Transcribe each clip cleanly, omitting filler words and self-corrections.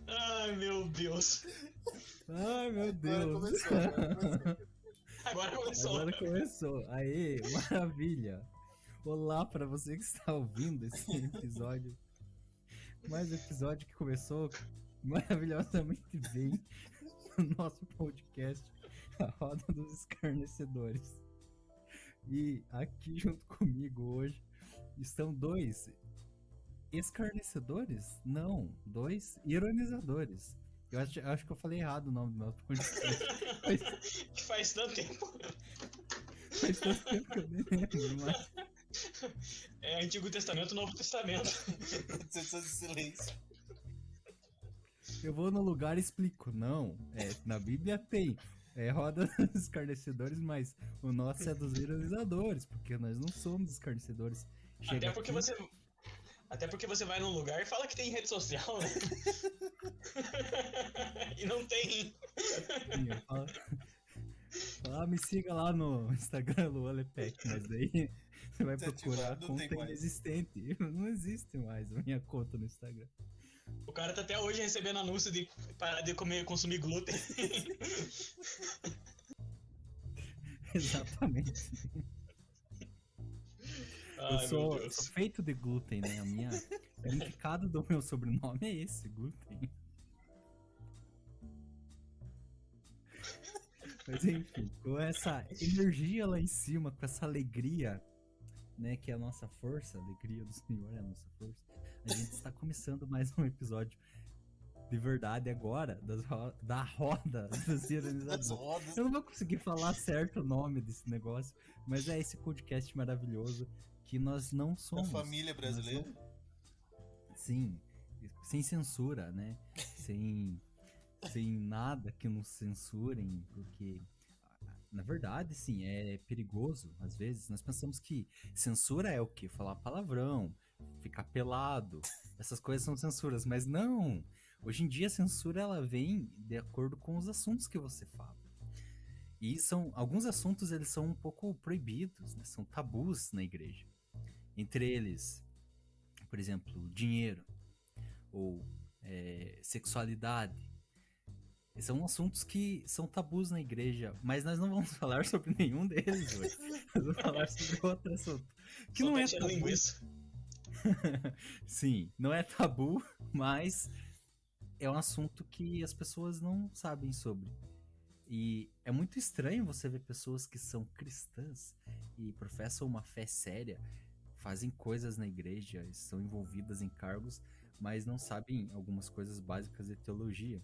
Ai, meu Deus. Ai, meu Agora Deus. começou, agora começou. Agora começou. Agora começou. Aê, maravilha. Olá para você que está ouvindo esse episódio. Mais um episódio que começou maravilhosamente bem no nosso podcast, A Roda dos Escarnecedores. E aqui junto comigo hoje estão dois escarnecedores? Não, dois ironizadores. Eu acho que eu falei errado o nome do nosso podcast. Que faz tanto tempo. Faz tanto tempo que eu nem lembro, mas É Antigo Testamento, Novo Testamento. Sessão de silêncio. eu vou no lugar e explico. Não, na Bíblia tem. Roda dos escarnecedores, mas o nosso é dos ironizadores, porque nós não somos escarnecedores. Chega Até porque você vai num lugar e fala que tem rede social, né? E não tem. Me siga lá no Instagram, Lualepec, mas daí você vai Tá procurar ativado, não tem conta mais. inexistente. Não existe mais a minha conta no Instagram. O cara tá até hoje recebendo anúncio de parar de consumir glúten. Exatamente. Ai, Eu meu sou Deus. feito de glúten, né? O significado do meu sobrenome é esse, glúten. Mas enfim, com essa energia lá em cima, com essa alegria, né, que é a nossa força, a alegria do Senhor é a nossa força, a gente está começando mais um episódio de verdade agora, da roda dos ironizadores. Das rodas. Eu não vou conseguir falar certo o nome desse negócio, mas é esse podcast maravilhoso que nós não Da somos. família brasileira. Sim, sem censura, né? Sem nada que nos censurem, porque na verdade, sim, é perigoso. Às vezes nós pensamos que censura é o quê? Falar palavrão, ficar pelado, essas coisas são censuras, mas não. Hoje em dia a censura ela vem de acordo com os assuntos que você fala. E alguns assuntos eles são um pouco proibidos, né? São tabus na igreja. Entre eles, por exemplo, dinheiro ou sexualidade. São assuntos que são tabus na igreja, mas nós não vamos falar sobre nenhum deles hoje. Nós vamos falar sobre outro assunto. Que Só não tá é enchendo tabu. linguiça. Sim, não é tabu, mas é um assunto que as pessoas não sabem sobre. E é muito estranho você ver pessoas que são cristãs e professam uma fé séria, fazem coisas na igreja, estão envolvidas em cargos, mas não sabem algumas coisas básicas de teologia,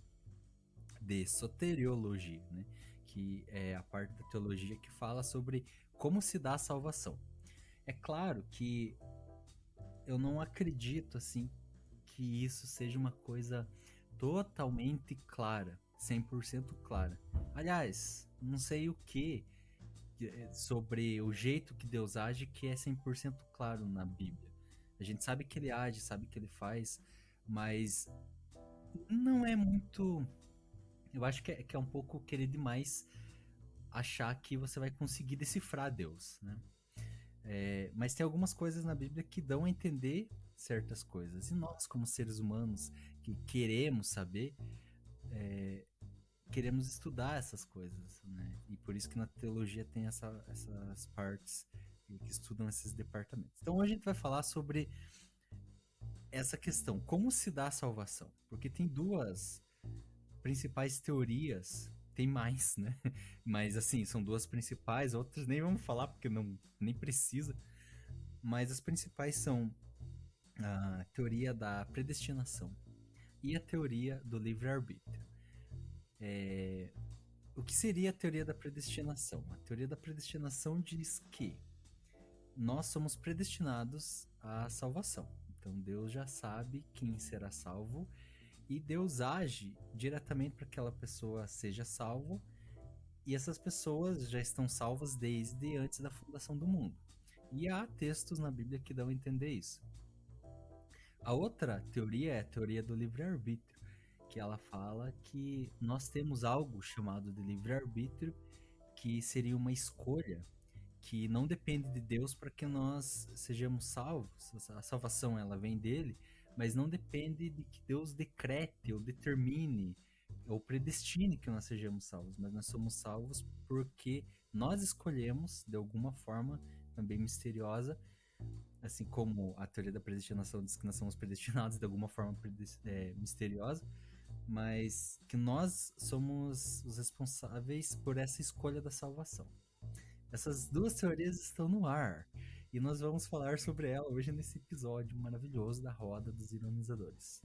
de soteriologia, né? Que é a parte da teologia que fala sobre como se dá a salvação. É claro que eu não acredito assim que isso seja uma coisa totalmente clara, 100% clara. Aliás, não sei o que sobre o jeito que Deus age que é 100% claro na Bíblia. A gente sabe que ele age, sabe que ele faz, mas não é muito... Eu acho que é um pouco querer demais achar que você vai conseguir decifrar Deus, né? Mas tem algumas coisas na Bíblia que dão a entender certas coisas. E nós, como seres humanos que queremos saber, queremos estudar essas coisas, né? E por isso que na teologia tem essas partes que estudam esses departamentos. Então hoje a gente vai falar sobre essa questão, como se dá a salvação? Porque tem duas principais teorias, tem mais, né? Mas assim, são duas principais, outras nem vamos falar porque nem precisa. Mas as principais são a teoria da predestinação e a teoria do livre-arbítrio. O que seria a teoria da predestinação? A teoria da predestinação diz que nós somos predestinados à salvação. Então Deus já sabe quem será salvo e Deus age diretamente para que aquela pessoa seja salva, e essas pessoas já estão salvas desde antes da fundação do mundo. E há textos na Bíblia que dão a entender isso. A outra teoria é a teoria do livre-arbítrio, que ela fala que nós temos algo chamado de livre-arbítrio, que seria uma escolha que não depende de Deus para que nós sejamos salvos. A salvação ela vem dele, mas não depende de que Deus decrete ou determine ou predestine que nós sejamos salvos, mas nós somos salvos porque nós escolhemos, de alguma forma, também misteriosa, assim como a teoria da predestinação diz que nós somos predestinados de alguma forma misteriosa, mas que nós somos os responsáveis por essa escolha da salvação. Essas duas teorias estão no ar e nós vamos falar sobre ela hoje nesse episódio maravilhoso da Roda dos Ironizadores.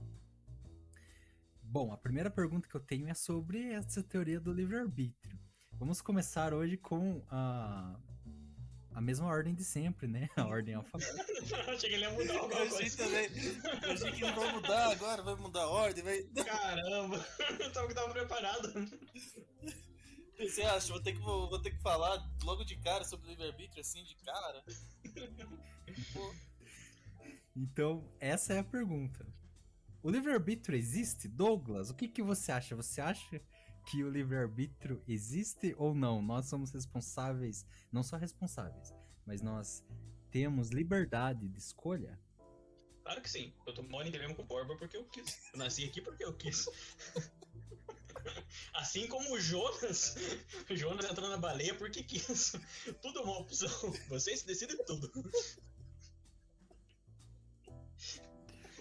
Bom, a primeira pergunta que eu tenho é sobre essa teoria do livre-arbítrio. Vamos começar hoje com a mesma ordem de sempre, né? A ordem alfabética. Achei que ele ia mudar alguma Eu achei coisa. também. Eu achei que não vai mudar agora, vai mudar a ordem, vai. Caramba, eu tava preparado. Você acha? Vou ter que falar logo de cara sobre livre-arbítrio, assim, de cara. Pô, Então, essa é a pergunta. O livre-arbítrio existe? Douglas, o que você acha? Você acha que o livre-arbítrio existe ou não? Nós somos responsáveis, não só responsáveis, mas nós temos liberdade de escolha? Claro que sim. Eu tô morando mesmo com o Borba porque eu quis. Eu nasci aqui porque eu quis. Assim como o Jonas. O Jonas entrou na baleia porque quis. Tudo é uma opção. Vocês decidem tudo.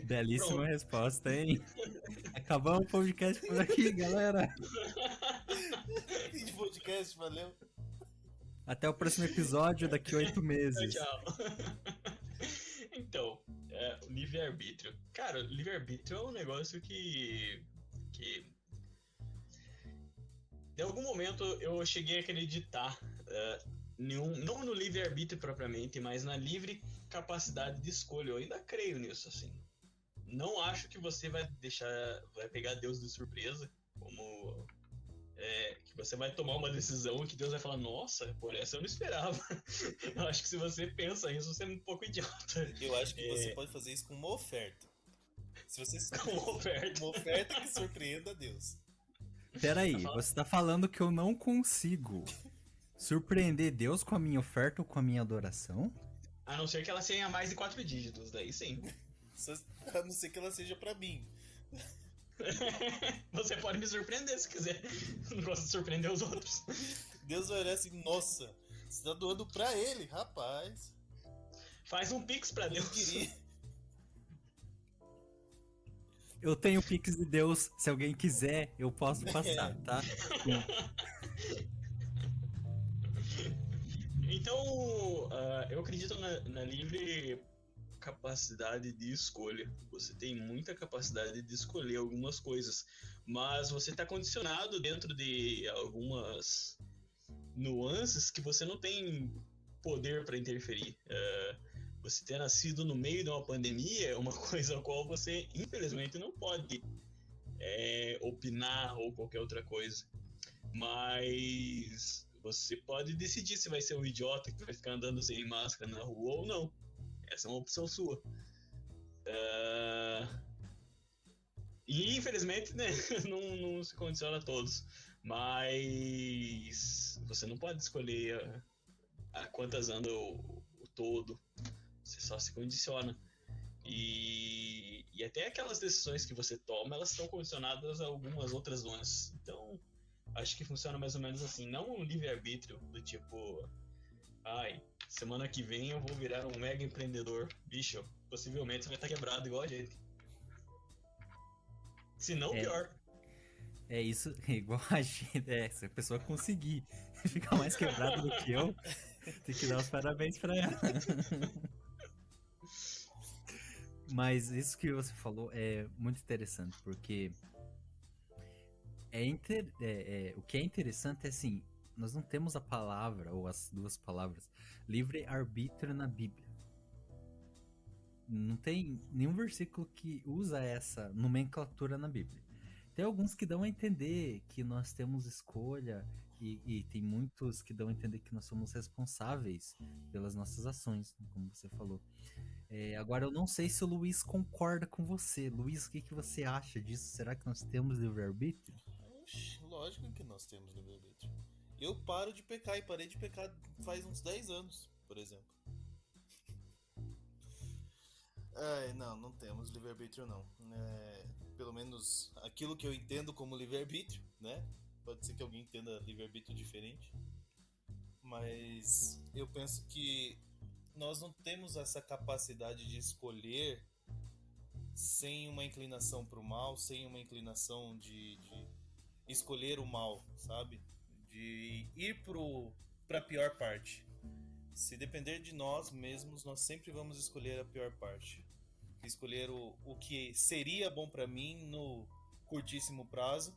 Belíssima Pronto. resposta, hein? Acabamos o podcast por aqui, galera. fim de podcast, valeu. Até o próximo episódio, daqui 8 meses. Tchau. Então, o livre-arbítrio. Cara, o livre-arbítrio é um negócio que. De algum momento eu cheguei a acreditar, não no livre-arbítrio propriamente, mas na livre capacidade de escolha. Eu ainda creio nisso, assim. Não acho que você vai pegar Deus de surpresa, como que você vai tomar uma decisão que Deus vai falar, nossa, por essa eu não esperava. Eu acho que se você pensa isso, você é um pouco idiota. Eu acho que você pode fazer isso com uma oferta. Se você Com uma oferta. Uma oferta que surpreenda a Deus. Peraí, você tá falando que eu não consigo surpreender Deus com a minha oferta ou com a minha adoração? A não ser que ela tenha mais de 4 dígitos, daí sim. A não ser que ela seja pra mim. Você pode me surpreender se quiser. Não gosto de surpreender os outros. Deus vai olhar assim, nossa, você tá doando pra ele, rapaz. Faz um pix pra Eu Deus. queria. Eu tenho o Pix de Deus, se alguém quiser, eu posso passar, tá? Então, eu acredito na livre capacidade de escolha. Você tem muita capacidade de escolher algumas coisas, mas você está condicionado dentro de algumas nuances que você não tem poder para interferir. Você ter nascido no meio de uma pandemia é uma coisa a qual você, infelizmente, não pode opinar ou qualquer outra coisa. Mas você pode decidir se vai ser um idiota que vai ficar andando sem máscara na rua ou não. Essa é uma opção sua. E infelizmente, né, não se condiciona a todos. Mas você não pode escolher a quantas anda o todo. Você só se condiciona. E até aquelas decisões que você toma, elas estão condicionadas a algumas outras nuances. Então, acho que funciona mais ou menos assim. Não um livre-arbítrio do tipo... semana que vem eu vou virar um mega empreendedor. Bicho, possivelmente você vai estar quebrado igual a gente. Se não, pior. É isso, igual a gente. Se a pessoa conseguir ficar mais quebrada do que eu, tem que dar os parabéns pra ela. Mas isso que você falou é muito interessante, porque o que é interessante é assim, nós não temos a palavra, ou as duas palavras, livre-arbítrio na Bíblia. Não tem nenhum versículo que usa essa nomenclatura na Bíblia. Tem alguns que dão a entender que nós temos escolha e tem muitos que dão a entender que nós somos responsáveis pelas nossas ações, como você falou. Agora, eu não sei se o Luiz concorda com você. Luiz, o que você acha disso? Será que nós temos livre-arbítrio? Lógico que nós temos livre-arbítrio. Eu paro de pecar e parei de pecar faz uns 10 anos, por exemplo. Não temos livre-arbítrio não. Pelo menos aquilo que eu entendo como livre-arbítrio, né? Pode ser que alguém entenda livre-arbítrio diferente. Mas eu penso que nós não temos essa capacidade de escolher sem uma inclinação para o mal, sem uma inclinação de escolher o mal, sabe? De ir para a pior parte. Se depender de nós mesmos, nós sempre vamos escolher a pior parte. Escolher o que seria bom para mim no curtíssimo prazo,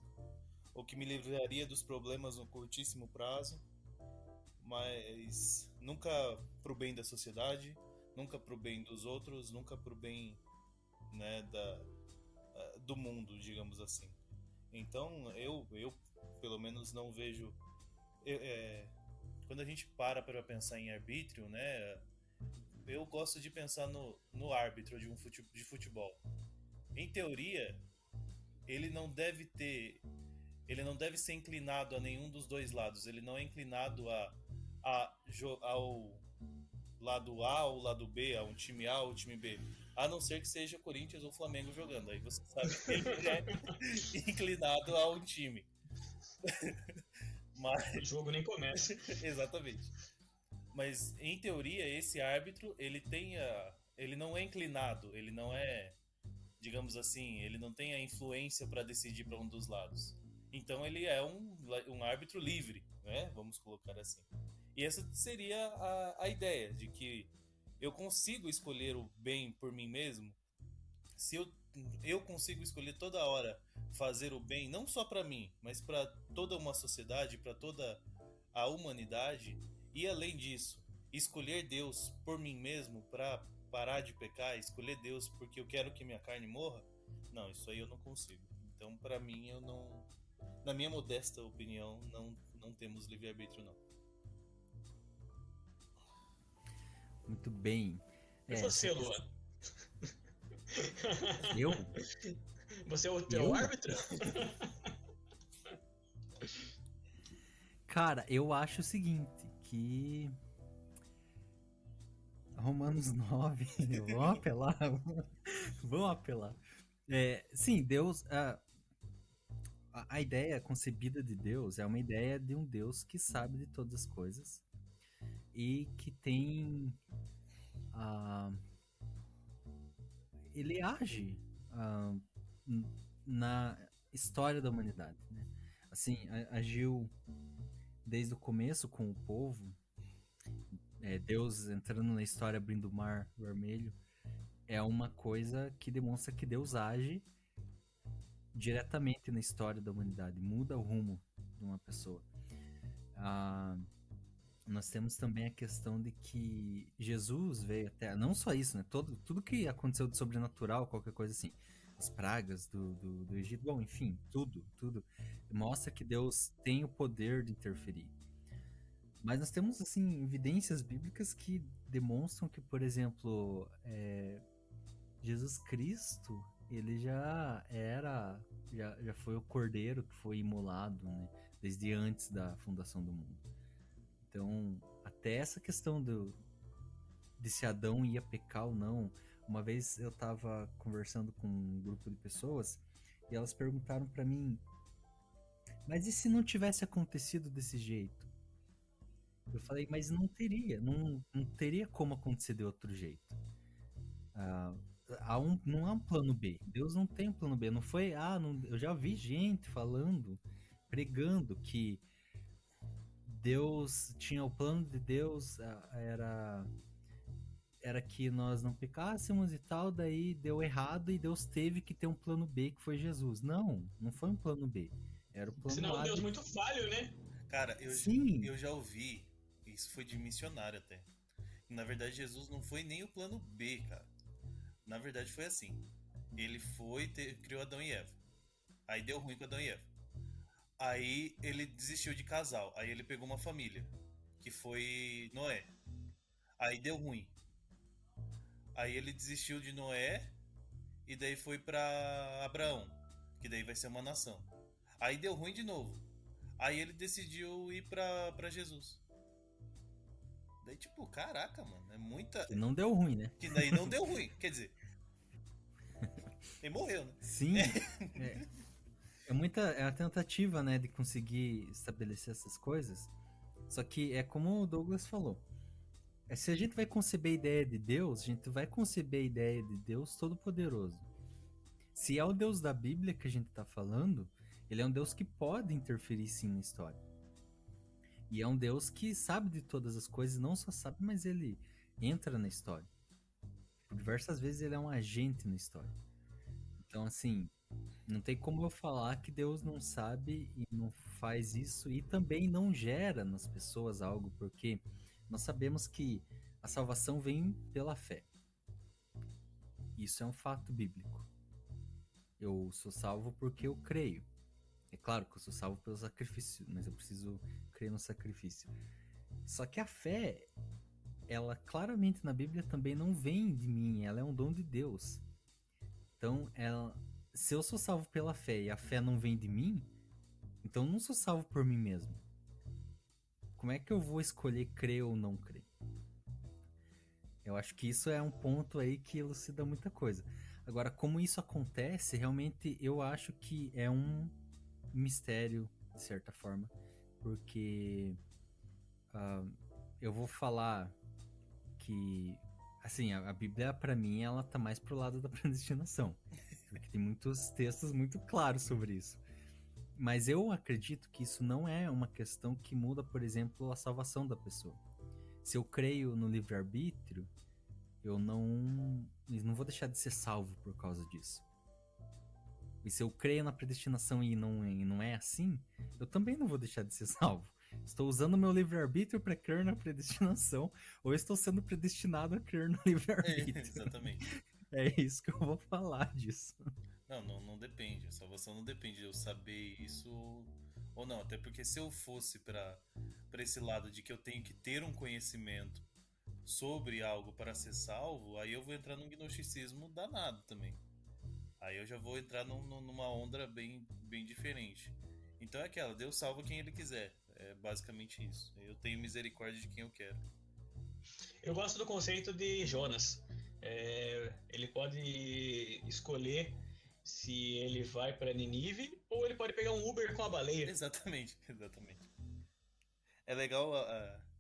o que me livraria dos problemas no curtíssimo prazo, mas nunca pro bem da sociedade, nunca pro bem dos outros, nunca pro bem, né, do mundo, digamos assim. Então eu pelo menos não vejo. Quando a gente para pensar em arbítrio, né, eu gosto de pensar no árbitro de futebol. Em teoria, ele não deve ser inclinado a nenhum dos dois lados. Ele não é inclinado ao lado A ou lado B, a um time A ou time B. A não ser que seja Corinthians ou Flamengo jogando. Aí você sabe que ele é inclinado a um time. O jogo nem começa. Exatamente. Mas, em teoria, esse árbitro, ele não é inclinado, ele não é, digamos assim, ele não tem a influência para decidir para um dos lados. Então, ele é um árbitro livre, né? Vamos colocar assim. E essa seria a ideia, de que eu consigo escolher o bem por mim mesmo. Se eu consigo escolher toda hora fazer o bem, não só para mim, mas para toda uma sociedade, para toda a humanidade. E além disso, escolher Deus por mim mesmo para parar de pecar, escolher Deus porque eu quero que minha carne morra, não, isso aí eu não consigo. Então, para mim, eu não, na minha modesta opinião, não temos livre-arbítrio não. Muito bem. E você, Luan? Eu? Você é o teu árbitro? Cara, eu acho o seguinte, que Romanos 9, vamos apelar? Vamos apelar. Sim, Deus, a ideia concebida de Deus é uma ideia de um Deus que sabe de todas as coisas e que tem ele age na história da humanidade, né? Assim, agiu desde o começo com o povo, Deus entrando na história, abrindo o mar vermelho, é uma coisa que demonstra que Deus age diretamente na história da humanidade, muda o rumo de uma pessoa. Nós temos também a questão de que Jesus veio até... Não só isso, né? Tudo que aconteceu de sobrenatural, qualquer coisa assim, as pragas do Egito, bom, enfim, tudo mostra que Deus tem o poder de interferir. Mas nós temos, assim, evidências bíblicas que demonstram que, por exemplo, Jesus Cristo, ele já foi o cordeiro que foi imolado, né? Desde antes da fundação do mundo. Então, até essa questão de se Adão ia pecar ou não. Uma vez eu estava conversando com um grupo de pessoas e elas perguntaram para mim, mas e se não tivesse acontecido desse jeito? Eu falei, mas não teria como acontecer de outro jeito. Não há um plano B. Deus não tem um plano B. Não foi, eu já vi gente falando, pregando que Deus tinha o plano de Deus, era que nós não pecássemos e tal, daí deu errado e Deus teve que ter um plano B, que foi Jesus. Não foi um plano B. Era o plano Senão A. Deus muito falho, né? Cara, Sim. Eu já ouvi, isso foi de missionário até. Na verdade, Jesus não foi nem o plano B, cara. Na verdade, foi assim. Ele criou Adão e Eva. Aí deu ruim com Adão e Eva. Aí ele desistiu de casal. Aí ele pegou uma família, que foi Noé. Aí deu ruim. Aí ele desistiu de Noé e daí foi pra Abraão, que daí vai ser uma nação. Aí deu ruim de novo. Aí ele decidiu ir pra Jesus. Daí, tipo, caraca, mano, é muita. Que não deu ruim, né? Que daí não deu ruim. Quer dizer, ele morreu, né? Sim, é, é uma tentativa, né, de conseguir estabelecer essas coisas. Só que é como o Douglas falou. Se a gente vai conceber a ideia de Deus, a gente vai conceber a ideia de Deus Todo-Poderoso. Se é o Deus da Bíblia que a gente está falando, ele é um Deus que pode interferir sim na história. E é um Deus que sabe de todas as coisas, não só sabe, mas ele entra na história. Por diversas vezes ele é um agente na história. Então, assim, não tem como eu falar que Deus não sabe e não faz isso e também não gera nas pessoas algo, porque nós sabemos que a salvação vem pela fé. Isso é um fato bíblico. Eu sou salvo porque eu creio. É claro que eu sou salvo pelo sacrifício, mas eu preciso crer no sacrifício. Só que a fé, ela claramente na Bíblia também não vem de mim, ela é um dom de Deus. Então, se eu sou salvo pela fé e a fé não vem de mim, então eu não sou salvo por mim mesmo. Como é que eu vou escolher crer ou não crer? Eu acho que isso é um ponto aí que elucida muita coisa. Agora, como isso acontece, realmente eu acho que é um mistério, de certa forma, porque eu vou falar que, assim, a Bíblia, para mim, ela tá mais pro lado da predestinação, porque tem muitos textos muito claros sobre isso. Mas eu acredito que isso não é uma questão que muda, por exemplo, a salvação da pessoa. Se eu creio no livre-arbítrio, eu não vou deixar de ser salvo por causa disso. E se eu creio na predestinação e não é assim, eu também não vou deixar de ser salvo. Estou usando meu livre-arbítrio para crer na predestinação, ou estou sendo predestinado a crer no livre-arbítrio. Exatamente. É isso que eu vou falar disso. Não depende. A salvação não depende de eu saber isso ou não. Até porque se eu fosse pra esse lado de que eu tenho que ter um conhecimento sobre algo para ser salvo, aí eu vou entrar num gnosticismo danado também. Aí eu já vou entrar numa onda bem diferente. Então é aquela, Deus salva quem Ele quiser. É basicamente isso. Eu tenho misericórdia de quem eu quero. Eu gosto do conceito de Jonas. Ele pode escolher se ele vai para Ninive ou ele pode pegar um Uber com a baleia. Exatamente. É legal,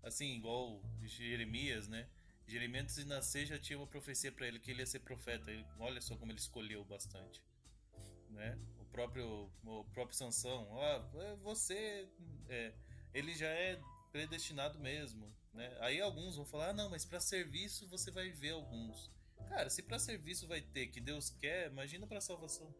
assim, igual Jeremias, né? Jeremias, antes de nascer, já tinha uma profecia para ele que ele ia ser profeta. Olha só como ele escolheu bastante, né? O próprio Sansão, você, ele já é predestinado mesmo, né? Aí alguns vão falar, não, mas para serviço você vai ver alguns. Cara, se para serviço vai ter que Deus quer, imagina para salvação.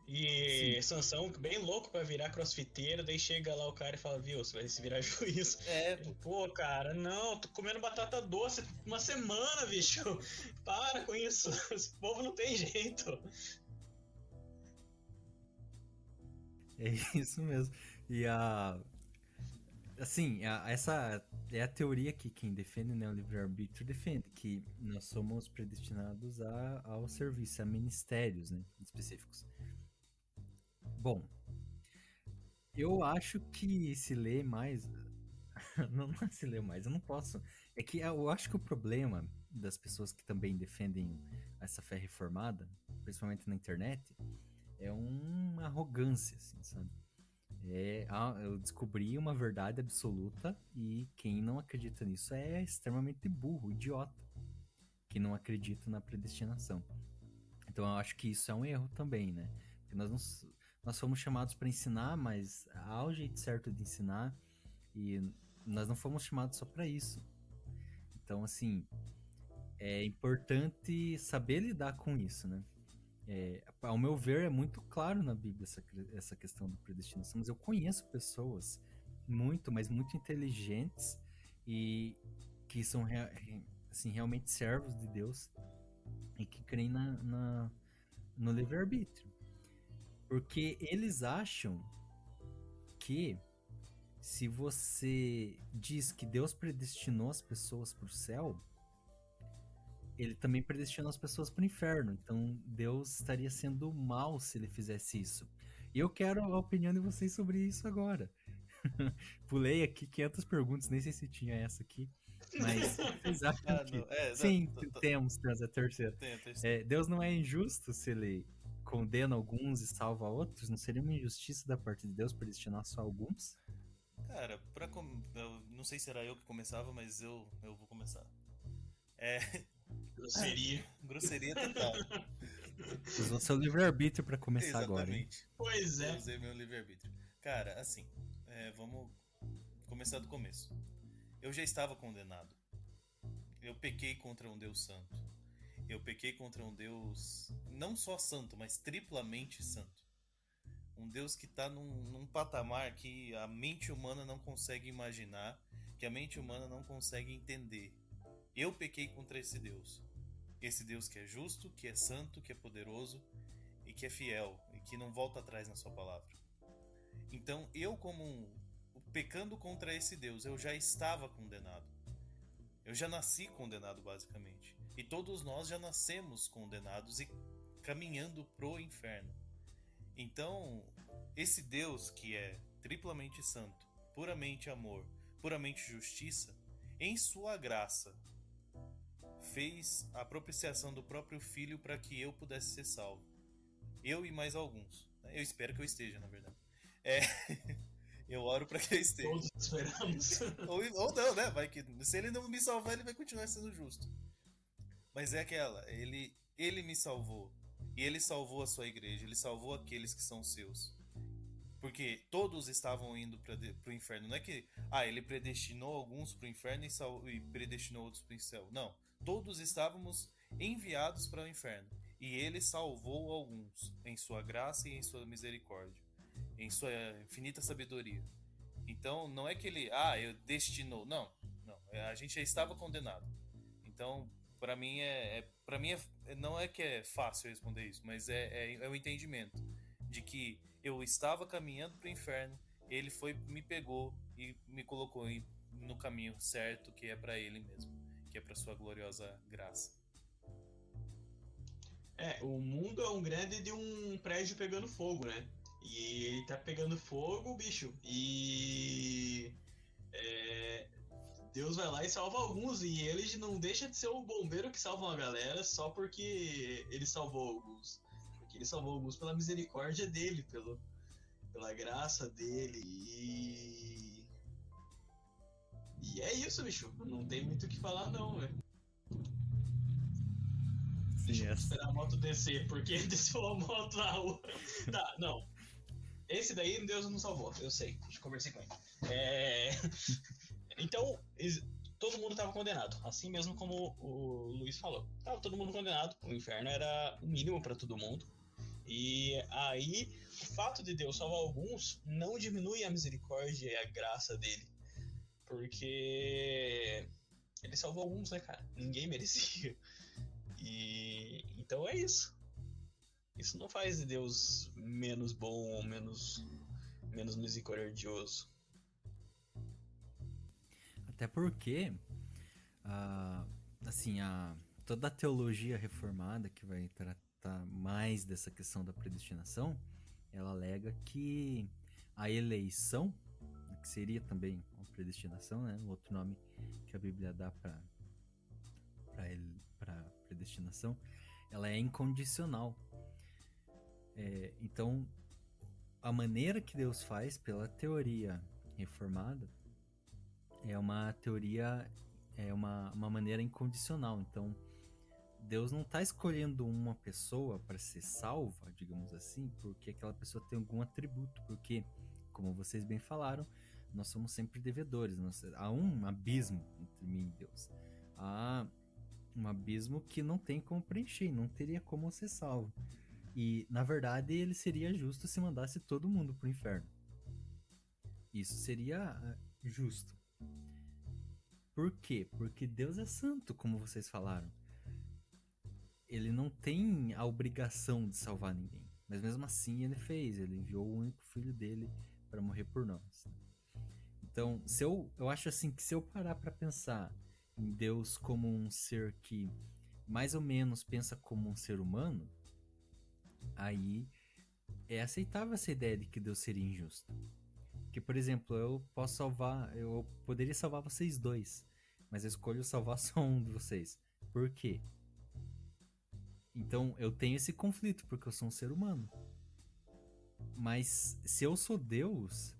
E Sim. Sansão, bem louco pra virar crossfiteiro, daí chega lá o cara e fala, viu, você vai se virar juiz. Ele, pô, cara, não, tô comendo batata doce uma semana, bicho. Para com isso, esse povo não tem jeito. É isso mesmo. E assim, essa é a teoria que quem defende, né, o livre-arbítrio defende, que nós somos predestinados ao serviço, a ministérios, né, específicos. Bom, eu acho que se lê mais. Não é se lê mais, eu não posso. É que eu acho que o problema das pessoas que também defendem essa fé reformada, principalmente na internet, é uma arrogância, assim, sabe? Eu descobri uma verdade absoluta e quem não acredita nisso é extremamente burro, idiota, que não acredita na predestinação. Então eu acho que isso é um erro também, né? Porque nós fomos chamados para ensinar, mas há o jeito certo de ensinar e nós não fomos chamados só para isso. Então, assim, é importante saber lidar com isso, né? Ao meu ver, é muito claro na Bíblia essa questão da predestinação, mas eu conheço pessoas muito, mas muito inteligentes e que são assim, realmente servos de Deus e que creem no livre-arbítrio. Porque eles acham que se você diz que Deus predestinou as pessoas para o céu, ele também predestinou as pessoas para o inferno. Então Deus estaria sendo mal se ele fizesse isso. E eu quero a opinião de vocês sobre isso agora. Pulei aqui 500 perguntas, nem sei se tinha essa aqui. Mas vocês acham Ah, que. não. É, Sim, temos a terceira. tem a terceira. Deus não é injusto se ele condena alguns e salva outros? Não seria uma injustiça da parte de Deus predestinar só alguns? Cara, eu não sei se era eu que começava, mas eu vou começar. É, Seria. grosseria total. Usou seu livre-arbítrio pra começar agora, hein? Exatamente. Pois Eu é. usei meu livre-arbítrio. Cara, assim, vamos começar do começo. Eu já estava condenado. Eu pequei contra um Deus santo. Eu pequei contra um Deus não só santo, mas triplamente santo. Um Deus que está num patamar que a mente humana não consegue imaginar, que a mente humana não consegue entender. Eu pequei contra esse Deus. Esse Deus que é justo, que é santo, que é poderoso e que é fiel e que não volta atrás na sua palavra. Então, eu pecando contra esse Deus, eu já estava condenado. Eu já nasci condenado, basicamente. E todos nós já nascemos condenados e caminhando pro inferno. Então, esse Deus que é triplamente santo, puramente amor, puramente justiça, em sua graça, fez a propiciação do próprio Filho para que eu pudesse ser salvo. Eu e mais alguns. Eu espero que eu esteja, na verdade. Eu oro para que eu esteja. Todos esperamos. Ou não, né? Vai que, se ele não me salvar, ele vai continuar sendo justo. Mas é aquela, ele me salvou. E ele salvou a sua igreja, ele salvou aqueles que são seus. Porque todos estavam indo pro inferno. Não é que, ele predestinou alguns pro inferno e predestinou outros pro céu. Não. Todos estávamos enviados para o inferno. E ele salvou alguns em sua graça e em sua misericórdia. Em sua infinita sabedoria. Então, não é que ele, eu destinou. Não. A gente já estava condenado. Então, para mim não é que é fácil responder isso, mas é o entendimento de que eu estava caminhando para o inferno, ele me pegou e me colocou no caminho certo, que é para ele mesmo, que é para sua gloriosa graça. O mundo é um grande de um prédio pegando fogo, né? E ele tá pegando fogo, bicho. E Deus vai lá e salva alguns. E ele não deixa de ser o bombeiro que salva uma galera só porque ele salvou alguns. Porque ele salvou alguns pela misericórdia dele, pela graça dele. E é isso, bicho. Não tem muito o que falar, não, velho. Deixa eu esperar a moto descer, porque desceu a moto na rua. Tá, não. Esse daí Deus não salvou, eu sei. Deixa eu conversar com ele. Então, todo mundo estava condenado. Assim mesmo como o Luiz falou. Tava todo mundo condenado. O inferno era o mínimo para todo mundo. E aí, o fato de Deus salvar alguns não diminui a misericórdia e a graça dele. Porque ele salvou alguns, né, cara? Ninguém merecia. E então é isso. Isso não faz de Deus menos bom ou menos misericordioso. Até porque, assim, toda a teologia reformada que vai tratar mais dessa questão da predestinação, ela alega que a eleição, que seria também uma predestinação, né? Um outro nome que a Bíblia dá para predestinação, ela é incondicional. Então, a maneira que Deus faz pela teoria reformada é uma teoria, uma maneira incondicional. Então, Deus não está escolhendo uma pessoa para ser salva, digamos assim, porque aquela pessoa tem algum atributo, porque, como vocês bem falaram, nós somos sempre devedores. Há um abismo entre mim e Deus. Há um abismo que não tem como preencher, não teria como ser salvo. E, na verdade, ele seria justo se mandasse todo mundo pro inferno. Isso seria justo. Por quê? Porque Deus é santo, como vocês falaram. Ele não tem a obrigação de salvar ninguém. Mas mesmo assim ele fez. Ele enviou o único filho dele para morrer por nós. Então, eu acho assim que se eu parar para pensar em Deus como um ser que mais ou menos pensa como um ser humano, aí é aceitável essa ideia de que Deus seria injusto. Que, por exemplo, eu poderia salvar vocês dois, mas eu escolho salvar só um de vocês. Por quê? Então eu tenho esse conflito, porque eu sou um ser humano. Mas se eu sou Deus,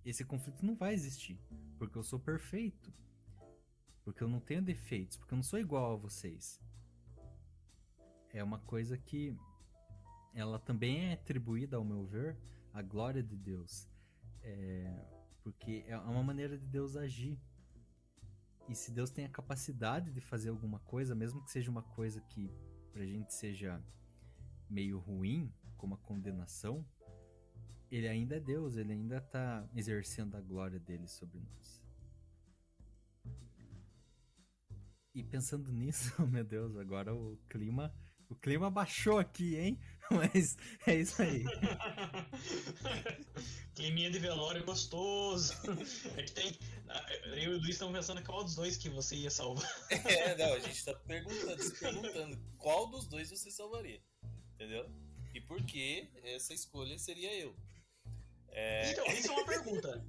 esse conflito não vai existir, porque eu sou perfeito. Porque eu não tenho defeitos, porque eu não sou igual a vocês. É uma coisa que ela também é atribuída, ao meu ver, à glória de Deus. Porque é uma maneira de Deus agir. E se Deus tem a capacidade de fazer alguma coisa, mesmo que seja uma coisa que pra gente seja meio ruim, como a condenação, ele ainda é Deus, ele ainda tá exercendo a glória dele sobre nós. E pensando nisso, meu Deus, agora o clima baixou aqui, hein? Mas é isso aí. Climinha de velório gostoso. É que tem. Eu e o Luiz estamos pensando qual dos dois que você ia salvar. Não, a gente tá se perguntando qual dos dois você salvaria. Entendeu? E por que essa escolha seria eu? Então, isso é uma pergunta.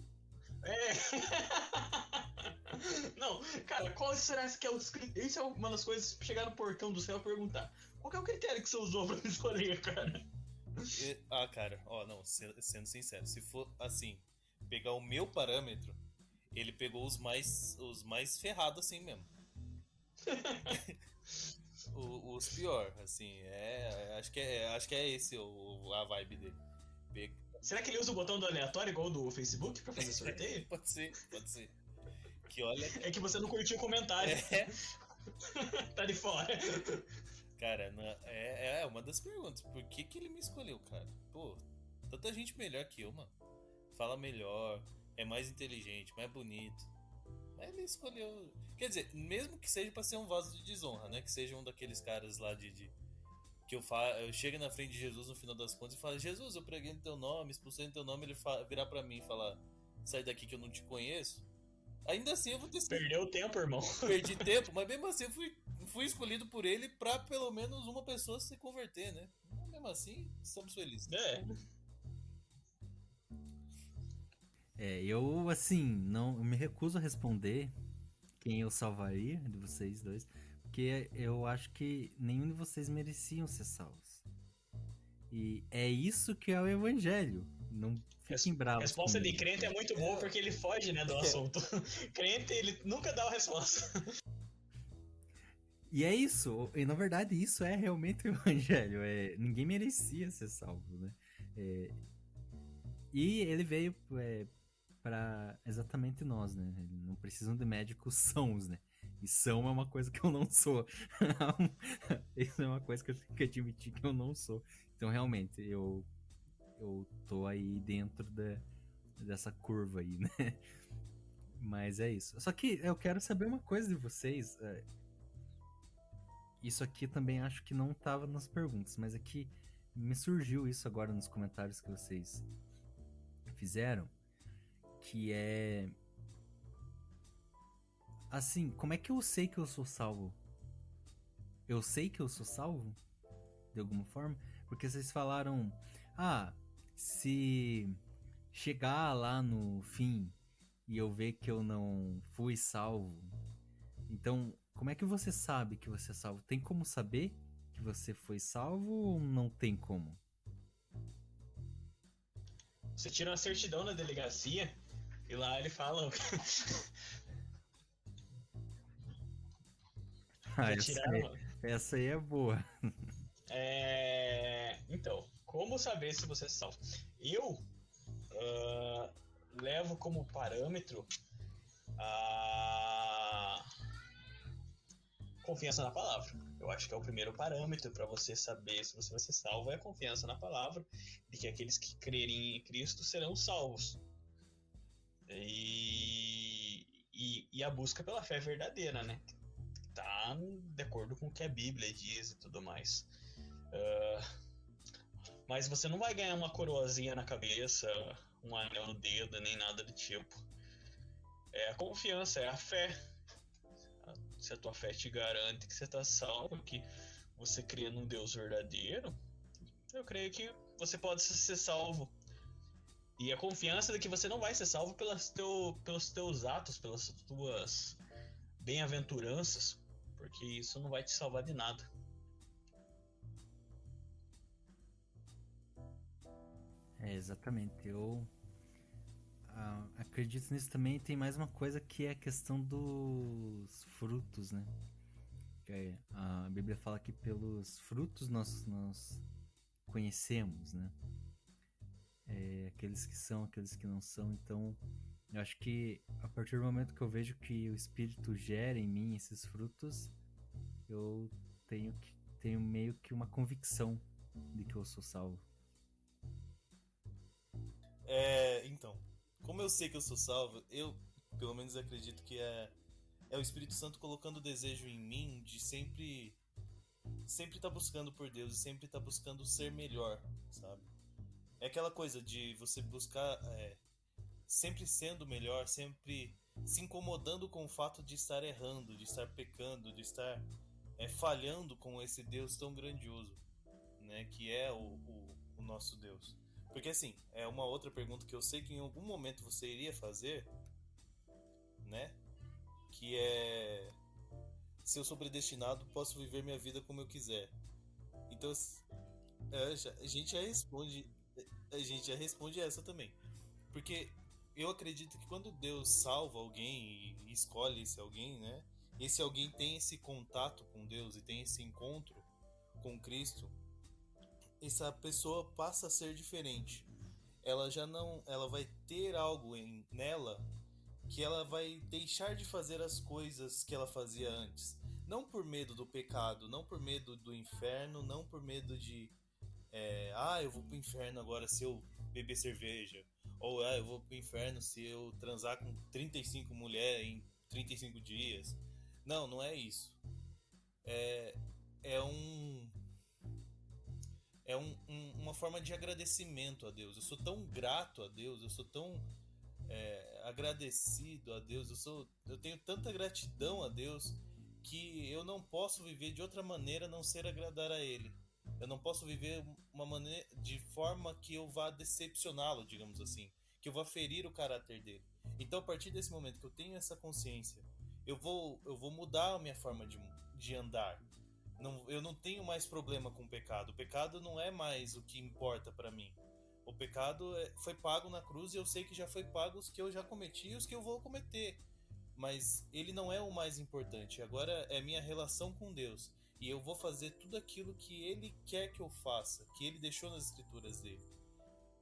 Não, cara, qual será que é o. Isso é uma das coisas. Chegar no portão do céu e perguntar: qual que é o critério que você usou pra me escolher, cara? Cara, não, sendo sincero, se for assim, pegar o meu parâmetro, ele pegou os mais ferrados assim mesmo. Os pior, assim, acho que é esse a vibe dele. Será que ele usa o botão do aleatório igual do Facebook pra fazer sorteio? Pode ser. Que olha. É que você não curtiu o comentário. Tá de fora. Cara, é uma das perguntas. Por que ele me escolheu, cara? Pô, tanta gente melhor que eu, mano. Fala melhor, é mais inteligente, mais bonito. Mas ele escolheu. Quer dizer, mesmo que seja pra ser um vaso de desonra, né? Que seja um daqueles caras lá que eu chego na frente de Jesus no final das contas e falo: Jesus, eu preguei no teu nome, expulsei no teu nome. Ele virar pra mim e falar: sai daqui que eu não te conheço. Ainda assim eu vou ter. Perdeu o tempo, irmão. Perdi tempo, mas mesmo assim eu fui escolhido por ele pra pelo menos uma pessoa se converter, né? Mesmo assim, estamos felizes. Eu assim, não me recuso a responder quem eu salvaria de vocês dois, porque eu acho que nenhum de vocês mereciam ser salvos. E é isso que é o evangelho. Não fiquem bravos. A resposta comigo. de crente é muito boa porque ele foge, né, do assunto. Crente, ele nunca dá a resposta. E é isso, e na verdade isso é realmente o evangelho. Ninguém merecia ser salvo, né? E ele veio para exatamente nós, né? Não precisam de médicos sãos, né? E são é uma coisa que eu não sou. Isso é uma coisa que eu tenho que admitir que eu não sou. Então, realmente, eu tô aí dentro dessa curva aí, né? Mas é isso. Só que eu quero saber uma coisa de vocês. Isso aqui também acho que não tava nas perguntas, mas aqui me surgiu isso agora nos comentários que vocês fizeram, que é assim, como é que eu sei que eu sou salvo? Eu sei que eu sou salvo? De alguma forma? Porque vocês falaram, se chegar lá no fim e eu ver que eu não fui salvo, então como é que você sabe que você é salvo? Tem como saber que você foi salvo ou não tem como? Você tira uma certidão na delegacia e lá ele fala. Essa aí é boa. Então, como saber se você é salvo? Eu levo como parâmetro a confiança na palavra. Eu acho que é o primeiro parâmetro para você saber se você vai ser salvo, é a confiança na palavra, de que aqueles que crerem em Cristo serão salvos. E a busca pela fé verdadeira, né? Tá de acordo com o que a Bíblia diz e tudo mais. Mas você não vai ganhar uma coroazinha na cabeça, um anel no dedo, nem nada do tipo. É a confiança, é a fé. Se a tua fé te garante que você está salvo, que você crê num Deus verdadeiro, eu creio que você pode ser salvo. E a confiança de que você não vai ser salvo pelos teus atos, pelas tuas bem-aventuranças, porque isso não vai te salvar de nada. Exatamente. Eu acredito nisso também. Tem mais uma coisa que é a questão dos frutos, né? Que a Bíblia fala que pelos frutos nós conhecemos, né? Aqueles que são, aqueles que não são. Então, eu acho que a partir do momento que eu vejo que o Espírito gera em mim esses frutos, eu tenho meio que uma convicção de que eu sou salvo. Então, como eu sei que eu sou salvo, eu pelo menos acredito que é o Espírito Santo colocando o desejo em mim de sempre estar buscando por Deus e sempre estar buscando ser melhor, sabe? É aquela coisa de você buscar sempre sendo melhor, sempre se incomodando com o fato de estar errando, de estar pecando, de estar falhando com esse Deus tão grandioso, né? Que é o nosso Deus. Porque assim, é uma outra pergunta que eu sei que em algum momento você iria fazer, né? Que é: se eu sou predestinado, posso viver minha vida como eu quiser. Então, a gente já responde essa também. Porque eu acredito que quando Deus salva alguém e escolhe esse alguém, né? Esse alguém tem esse contato com Deus e tem esse encontro com Cristo, essa pessoa passa a ser diferente. Ela já não, ela vai ter algo nela que ela vai deixar de fazer as coisas que ela fazia antes. Não por medo do pecado, não por medo do inferno, não por medo de eu vou pro inferno agora se eu beber cerveja, ou eu vou pro inferno se eu transar com 35 mulheres em 35 dias. Não, não é isso. É, é um uma forma de agradecimento a Deus. Eu sou tão grato a Deus, eu sou tão agradecido a Deus, eu tenho tanta gratidão a Deus que eu não posso viver de outra maneira a não ser agradar a Ele. Eu não posso viver uma maneira de forma que eu vá decepcioná-lo, digamos assim, que eu vá ferir o caráter dele. Então, a partir desse momento que eu tenho essa consciência, eu vou mudar a minha forma de andar. Eu não tenho mais problema com o pecado. O pecado não é mais o que importa para mim. O pecado foi pago na cruz e eu sei que já foi pago os que eu já cometi e os que eu vou cometer. Mas ele não é o mais importante. Agora é minha relação com Deus. E eu vou fazer tudo aquilo que ele quer que eu faça, que ele deixou nas escrituras dele.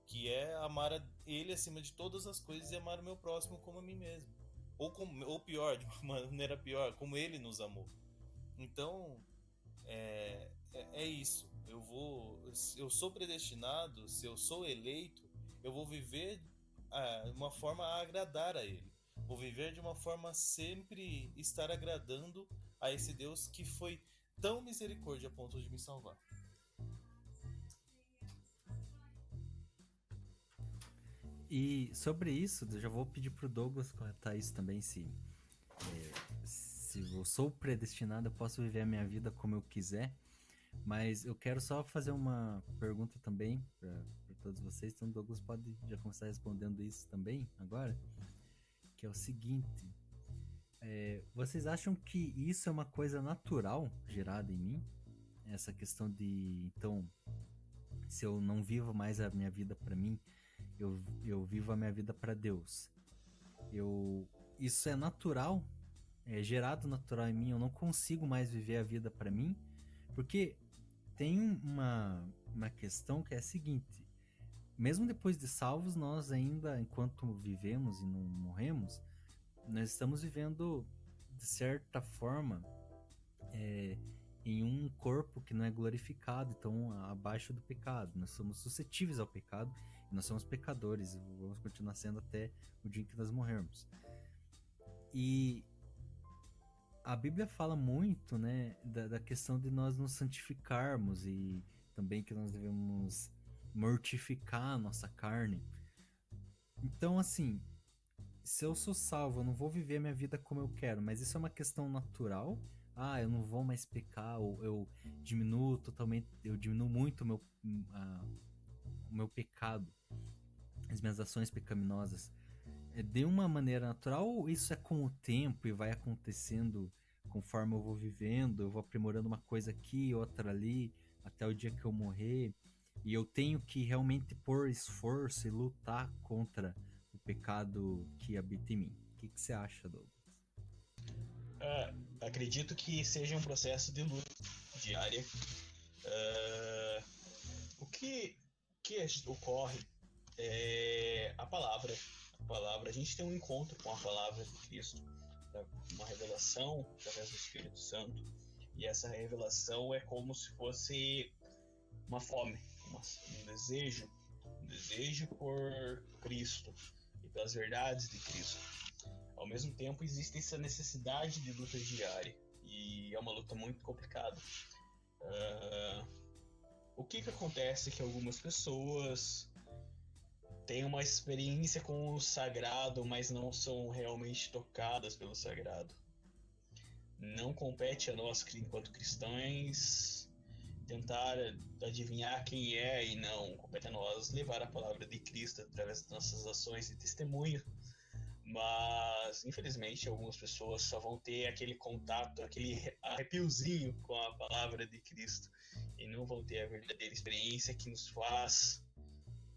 Que é amar a ele acima de todas as coisas e amar o meu próximo como a mim mesmo. Ou pior, de uma maneira pior, como ele nos amou. Então, é isso. Eu sou predestinado, se eu sou eleito, eu vou viver de uma forma a agradar a ele. Vou viver de uma forma a sempre estar agradando a esse Deus que foi tão misericórdia a ponto de me salvar. E sobre isso, eu já vou pedir pro Douglas comentar isso também, se eu sou predestinado, eu posso viver a minha vida como eu quiser. Mas eu quero só fazer uma pergunta também para todos vocês. Então o Douglas pode já começar respondendo isso também agora, que é o seguinte: vocês acham que isso é uma coisa natural gerada em mim? Essa questão de, então, se eu não vivo mais a minha vida para mim, eu vivo a minha vida para Deus. Isso é natural? É gerado natural em mim? Eu não consigo mais viver a vida para mim? Porque tem uma questão que é a seguinte: mesmo depois de salvos, nós ainda, enquanto vivemos e não morremos, nós estamos vivendo, de certa forma, em um corpo que não é glorificado, então abaixo do pecado. Nós somos suscetíveis ao pecado, e nós somos pecadores, e vamos continuar sendo até o dia em que nós morrermos. E a Bíblia fala muito, né, da questão de nós nos santificarmos e também que nós devemos mortificar a nossa carne. Então, assim, se eu sou salvo, eu não vou viver a minha vida como eu quero, mas isso é uma questão natural. Eu não vou mais pecar, ou eu diminuo muito o meu pecado, as minhas ações pecaminosas, de uma maneira natural, ou isso é com o tempo e vai acontecendo conforme eu vou vivendo, eu vou aprimorando uma coisa aqui, outra ali, até o dia que eu morrer, e eu tenho que realmente pôr esforço e lutar contra o pecado que habita em mim? O que você acha, Douglas? Acredito que seja um processo de luta diária. O que ocorre é a palavra. A gente tem um encontro com a palavra de Cristo, uma revelação através do Espírito Santo, e essa revelação é como se fosse uma fome, um desejo por Cristo e pelas verdades de Cristo. Ao mesmo tempo, existe essa necessidade de luta diária, e é uma luta muito complicada. O que acontece é que algumas pessoas têm uma experiência com o sagrado, mas não são realmente tocadas pelo sagrado. Não compete a nós, enquanto cristãos, tentar adivinhar quem é e não. Compete a nós levar a palavra de Cristo através das nossas ações de testemunho. Mas, infelizmente, algumas pessoas só vão ter aquele contato, aquele arrepiozinho com a palavra de Cristo, e não vão ter a verdadeira experiência que nos faz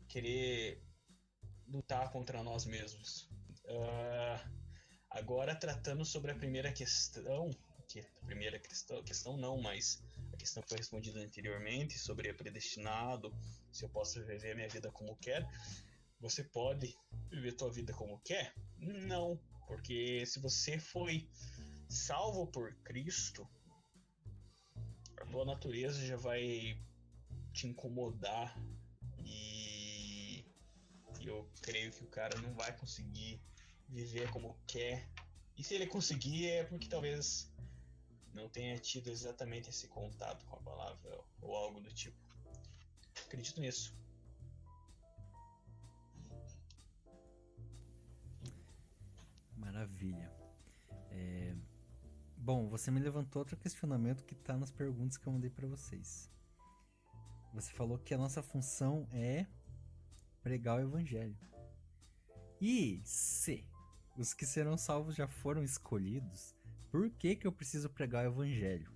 querer lutar contra nós mesmos. Agora, tratando sobre a primeira questão, mas a questão que foi respondida anteriormente, sobre predestinado, se eu posso viver minha vida como quero. Você pode viver tua vida como quer? Não, porque se você foi salvo por Cristo, a tua natureza já vai te incomodar, e eu creio que o cara não vai conseguir viver como quer. E se ele conseguir, é porque talvez não tenha tido exatamente esse contato com a palavra ou algo do tipo. Acredito nisso. Maravilha. Bom, você me levantou outro questionamento que está nas perguntas que eu mandei para vocês. Você falou que a nossa função é pregar o evangelho. E se os que serão salvos já foram escolhidos, por que eu preciso pregar o evangelho?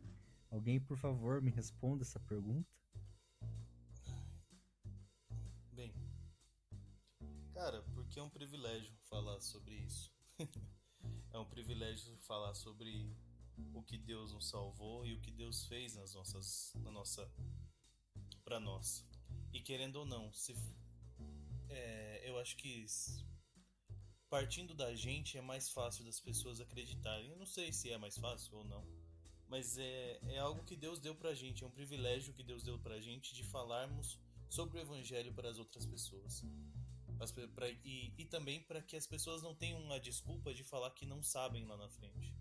Alguém, por favor, me responda essa pergunta? Bem, cara, porque é um privilégio falar sobre isso. É um privilégio falar sobre o que Deus nos salvou e o que Deus fez para nós. E querendo ou não, eu acho que partindo da gente é mais fácil das pessoas acreditarem. Eu não sei se é mais fácil ou não, mas é algo que Deus deu pra gente, é um privilégio que Deus deu pra gente de falarmos sobre o evangelho para as outras pessoas. E também para que as pessoas não tenham uma desculpa de falar que não sabem lá na frente.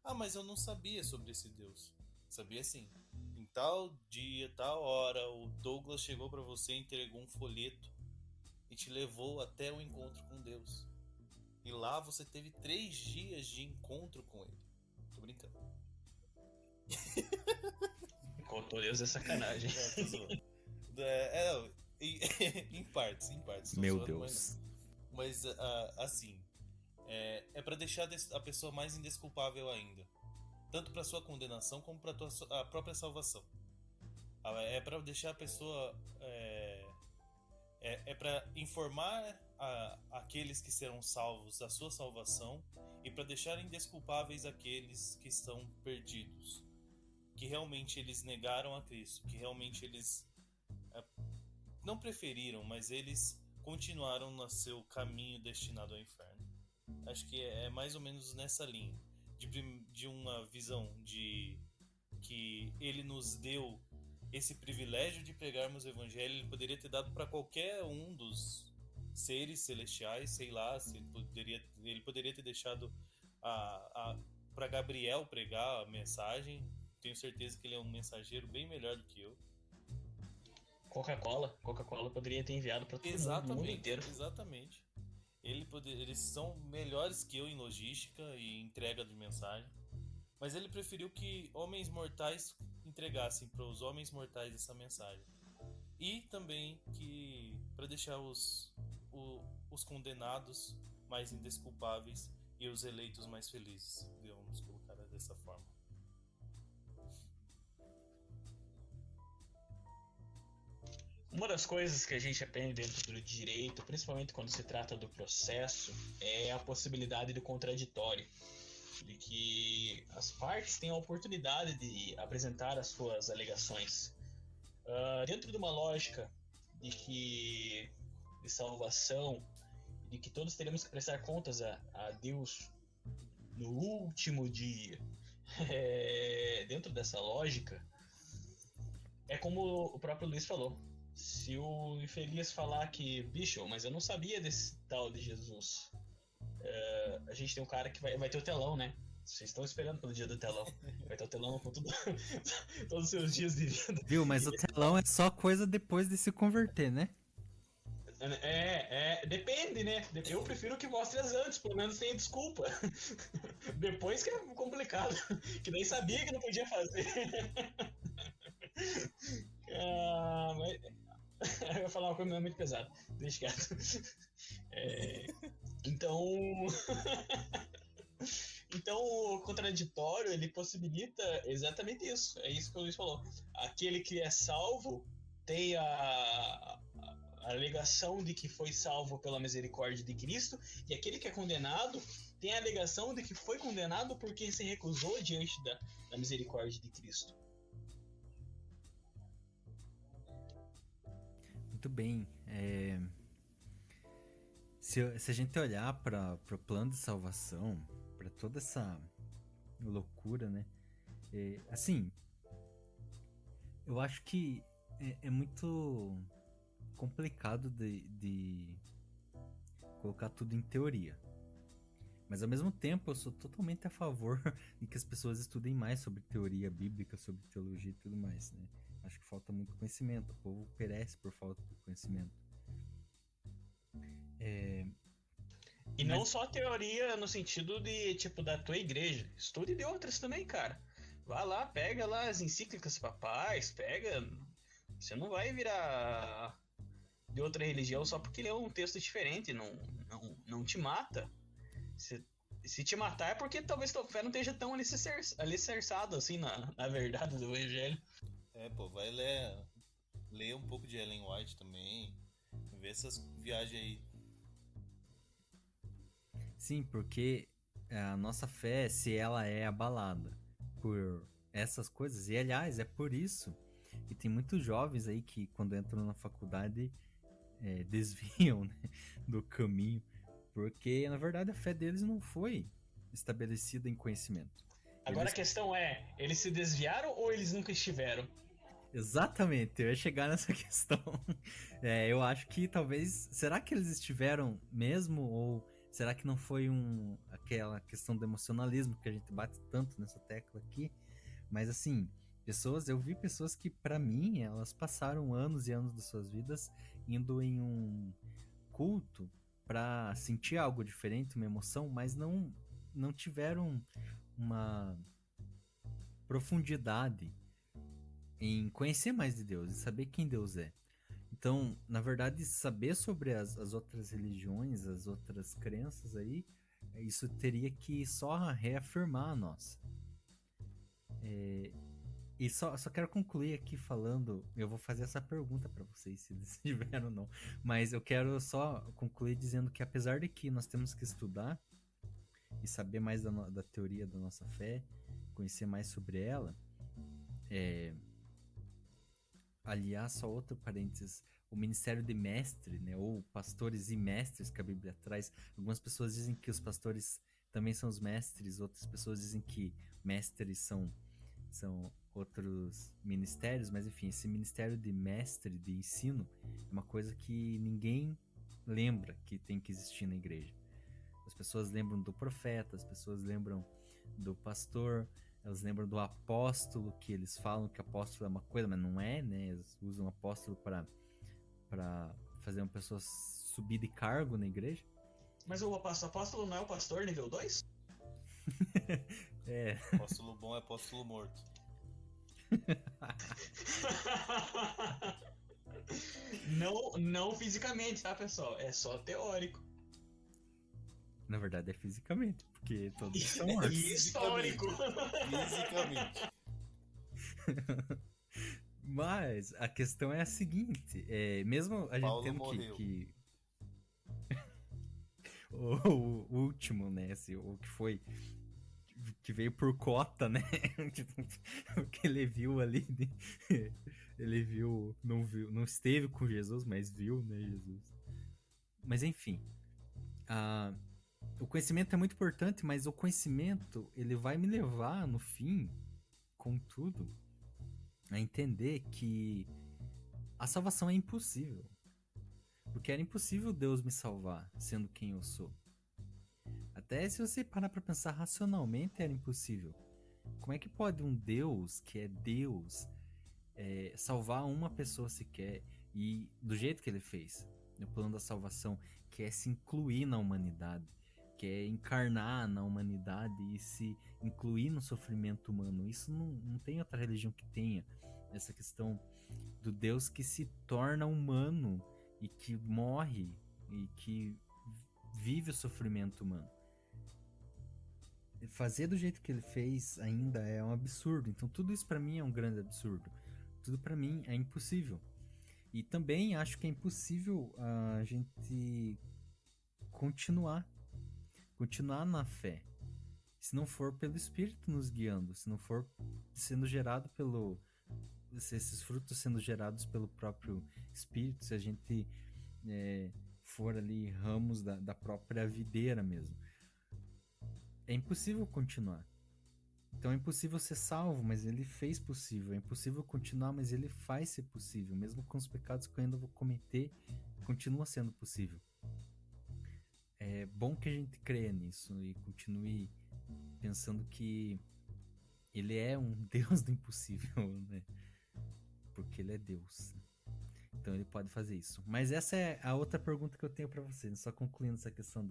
Ah, mas eu não sabia sobre esse Deus. Sabia sim. Em tal dia, tal hora, o Douglas chegou para você, entregou um folheto e te levou até o encontro com Deus. E lá você teve 3 dias de encontro com ele. Tô brincando. Com Deus é sacanagem. Tô zoando. Em partes. Meu Deus. Mas assim, é para deixar a pessoa mais indesculpável ainda, tanto para sua condenação como para a própria salvação. É para deixar a pessoa para informar aqueles que serão salvos da sua salvação, e para deixar indesculpáveis aqueles que estão perdidos, que realmente eles negaram a Cristo, que realmente eles não preferiram, mas eles continuaram no seu caminho destinado ao inferno. Acho que é mais ou menos nessa linha, de uma visão de que ele nos deu esse privilégio de pregarmos o evangelho. Ele poderia ter dado para qualquer um dos seres celestiais, sei lá, ele poderia ter deixado para Gabriel pregar a mensagem. Tenho certeza que ele é um mensageiro bem melhor do que eu. Coca-Cola poderia ter enviado para todo mundo, no mundo inteiro. Exatamente. Eles são melhores que eu em logística e entrega de mensagem, mas ele preferiu que homens mortais entregassem para os homens mortais essa mensagem. e também que para deixar os condenados mais indesculpáveis e os eleitos mais felizes, vamos colocar dessa forma. Uma das coisas que a gente aprende dentro do direito, principalmente quando se trata do processo, é a possibilidade do contraditório, de que as partes têm a oportunidade de apresentar as suas alegações. Dentro de uma lógica de salvação, de que todos teremos que prestar contas a Deus no último dia, dentro dessa lógica, é como o próprio Luiz falou. Se o infeliz falar que, bicho, mas eu não sabia desse tal de Jesus. A gente tem um cara que vai ter o telão, né? Vocês estão esperando pelo dia do telão. Vai ter o telão com todos os seus dias de vida. Viu? Mas o telão é só coisa depois de se converter, né? Depende, né? Eu prefiro que mostre as antes, pelo menos sem desculpa. Depois que é complicado. Que nem sabia que não podia fazer. Mas eu ia falar uma coisa muito pesada. Deixa quieto. Então o contraditório, ele possibilita exatamente isso. É isso que o Luiz falou. Aquele que é salvo tem a alegação de que foi salvo pela misericórdia de Cristo, e aquele que é condenado tem a alegação de que foi condenado porque se recusou diante da misericórdia de Cristo. Muito bem. Se a gente olhar para o plano de salvação, para toda essa loucura, né? Assim, eu acho que é muito complicado de colocar tudo em teoria. Mas ao mesmo tempo eu sou totalmente a favor de que as pessoas estudem mais sobre teoria bíblica, sobre teologia e tudo mais, né? Acho que falta muito conhecimento, o povo perece por falta de conhecimento. E não só teoria no sentido de, tipo, da tua igreja. Estude de outras também, cara. Vá lá, pega lá as encíclicas papais, pega... Você não vai virar de outra religião só porque leu um texto diferente, não te mata. Se te matar é porque talvez tua fé não esteja tão alicerçada assim na verdade do evangelho. Vai ler um pouco de Ellen White também, ver essas viagens aí. Sim, porque a nossa fé, se ela é abalada por essas coisas, e aliás, é por isso que tem muitos jovens aí que quando entram na faculdade desviam, né, do caminho, porque na verdade a fé deles não foi estabelecida em conhecimento. Agora a questão é, eles se desviaram ou eles nunca estiveram? Exatamente, eu ia chegar nessa questão. Eu acho que talvez... Será que eles estiveram mesmo? Ou será que não foi aquela questão do emocionalismo que a gente bate tanto nessa tecla aqui? Mas assim, eu vi pessoas que, pra mim, elas passaram anos e anos das suas vidas indo em um culto pra sentir algo diferente, uma emoção, mas não tiveram uma profundidade em conhecer mais de Deus e saber quem Deus é. Então, na verdade, saber sobre as outras religiões, as outras crenças aí, isso teria que só reafirmar a nossa. E só quero concluir aqui falando, eu vou fazer essa pergunta para vocês, se eles tiveram ou não, mas eu quero só concluir dizendo que apesar de que nós temos que estudar e saber mais da teoria da nossa fé, conhecer mais sobre ela, aliás, só outro parênteses, o ministério de mestre, né, ou pastores e mestres que a Bíblia traz. Algumas pessoas dizem que os pastores também são os mestres, outras pessoas dizem que mestres são outros ministérios, mas enfim, esse ministério de mestre, de ensino, é uma coisa que ninguém lembra que tem que existir na igreja. As pessoas lembram do profeta, as pessoas lembram do pastor, elas lembram do apóstolo, que eles falam que apóstolo é uma coisa, mas não é, né? Eles usam apóstolo para fazer uma pessoa subir de cargo na igreja. Mas o apóstolo não é o pastor nível 2? Apóstolo bom é apóstolo morto. Não fisicamente, tá, pessoal? É só teórico. Na verdade é fisicamente, porque todos são mortos. E histórico. Fisicamente. Mas a questão é a seguinte, mesmo a gente Paulo tendo morreu. que o último, né, o que foi que veio por cota, né? O que ele viu ali, ele viu, não esteve com Jesus, mas viu, né, Jesus. Mas enfim, o conhecimento é muito importante, mas o conhecimento ele vai me levar no fim, contudo, a entender que a salvação é impossível. Porque era impossível Deus me salvar, sendo quem eu sou. Até se você parar pra pensar racionalmente, era impossível. Como é que pode um Deus, que é Deus, salvar uma pessoa sequer? E do jeito que ele fez, no plano da salvação, que é se incluir na humanidade, que é encarnar na humanidade e se incluir no sofrimento humano. Isso não tem outra religião que tenha essa questão do Deus que se torna humano e que morre e que vive o sofrimento humano. Fazer do jeito que ele fez ainda é um absurdo. Então tudo isso pra mim é um grande absurdo. Tudo pra mim é impossível. E também acho que é impossível a gente continuar na fé. Se não for pelo Espírito nos guiando, se não for sendo gerado esses frutos sendo gerados pelo próprio Espírito, se a gente for ali ramos da própria videira mesmo. É impossível continuar. Então é impossível ser salvo, mas ele fez possível. É impossível continuar, mas ele faz ser possível. Mesmo com os pecados que eu ainda vou cometer, continua sendo possível. É bom que a gente creia nisso e continue pensando que ele é um Deus do impossível, né? Porque ele é Deus. Então ele pode fazer isso. Mas essa é a outra pergunta que eu tenho pra você. Só concluindo essa questão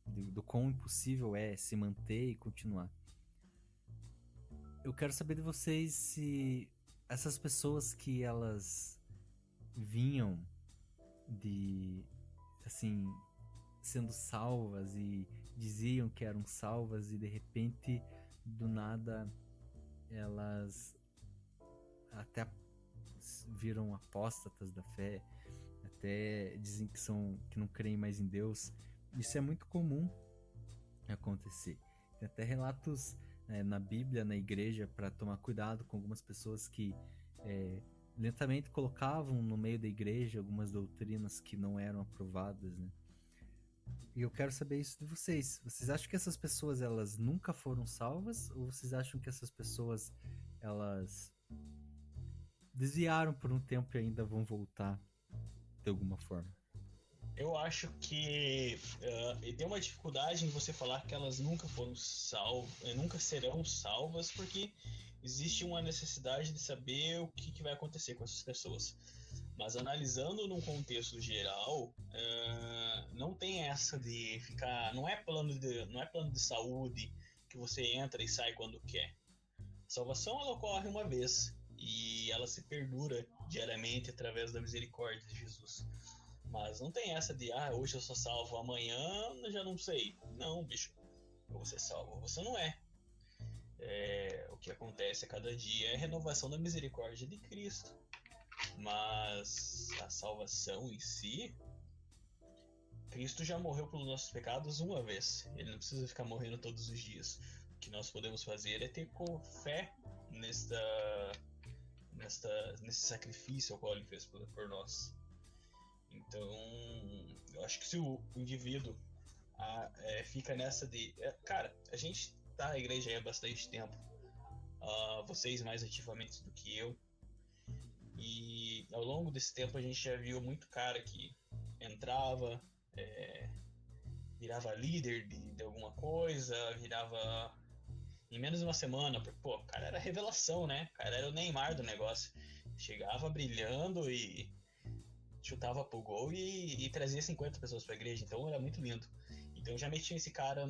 do quão impossível é se manter e continuar. Eu quero saber de vocês se essas pessoas que elas vinham de, assim, sendo salvas e diziam que eram salvas e de repente, do nada, elas até viram apóstatas da fé, até dizem que não creem mais em Deus. Isso é muito comum acontecer. Tem até relatos na Bíblia, na igreja, para tomar cuidado com algumas pessoas que lentamente colocavam no meio da igreja algumas doutrinas que não eram aprovadas, né? E eu quero saber isso de vocês. Vocês acham que essas pessoas elas nunca foram salvas? Ou vocês acham que essas pessoas elas desviaram por um tempo e ainda vão voltar de alguma forma? Eu acho que tem uma dificuldade em você falar que elas nunca foram salvas, nunca serão salvas, porque existe uma necessidade de saber o que vai acontecer com essas pessoas. Mas analisando num contexto geral, não tem essa de ficar. Não é plano de saúde que você entra e sai quando quer. A salvação ela ocorre uma vez e ela se perdura diariamente através da misericórdia de Jesus. Mas não tem essa de, hoje eu sou salvo, amanhã eu já não sei. Não, bicho. Ou você é salvo ou você não é. O que acontece a cada dia é a renovação da misericórdia de Cristo. Mas a salvação em si, Cristo já morreu pelos nossos pecados uma vez. Ele não precisa ficar morrendo todos os dias. O que nós podemos fazer é ter fé nesse sacrifício ao qual ele fez por nós. Então, eu acho que se o indivíduo fica nessa de... cara, a gente tá na igreja aí há bastante tempo. Vocês mais ativamente do que eu. E ao longo desse tempo a gente já viu muito cara que entrava, virava líder de alguma coisa, virava em menos de uma semana, porque, o cara era revelação, né? O cara era o Neymar do negócio. Chegava brilhando e chutava pro gol e trazia 50 pessoas pra igreja, então era muito lindo. Então já metiam esse cara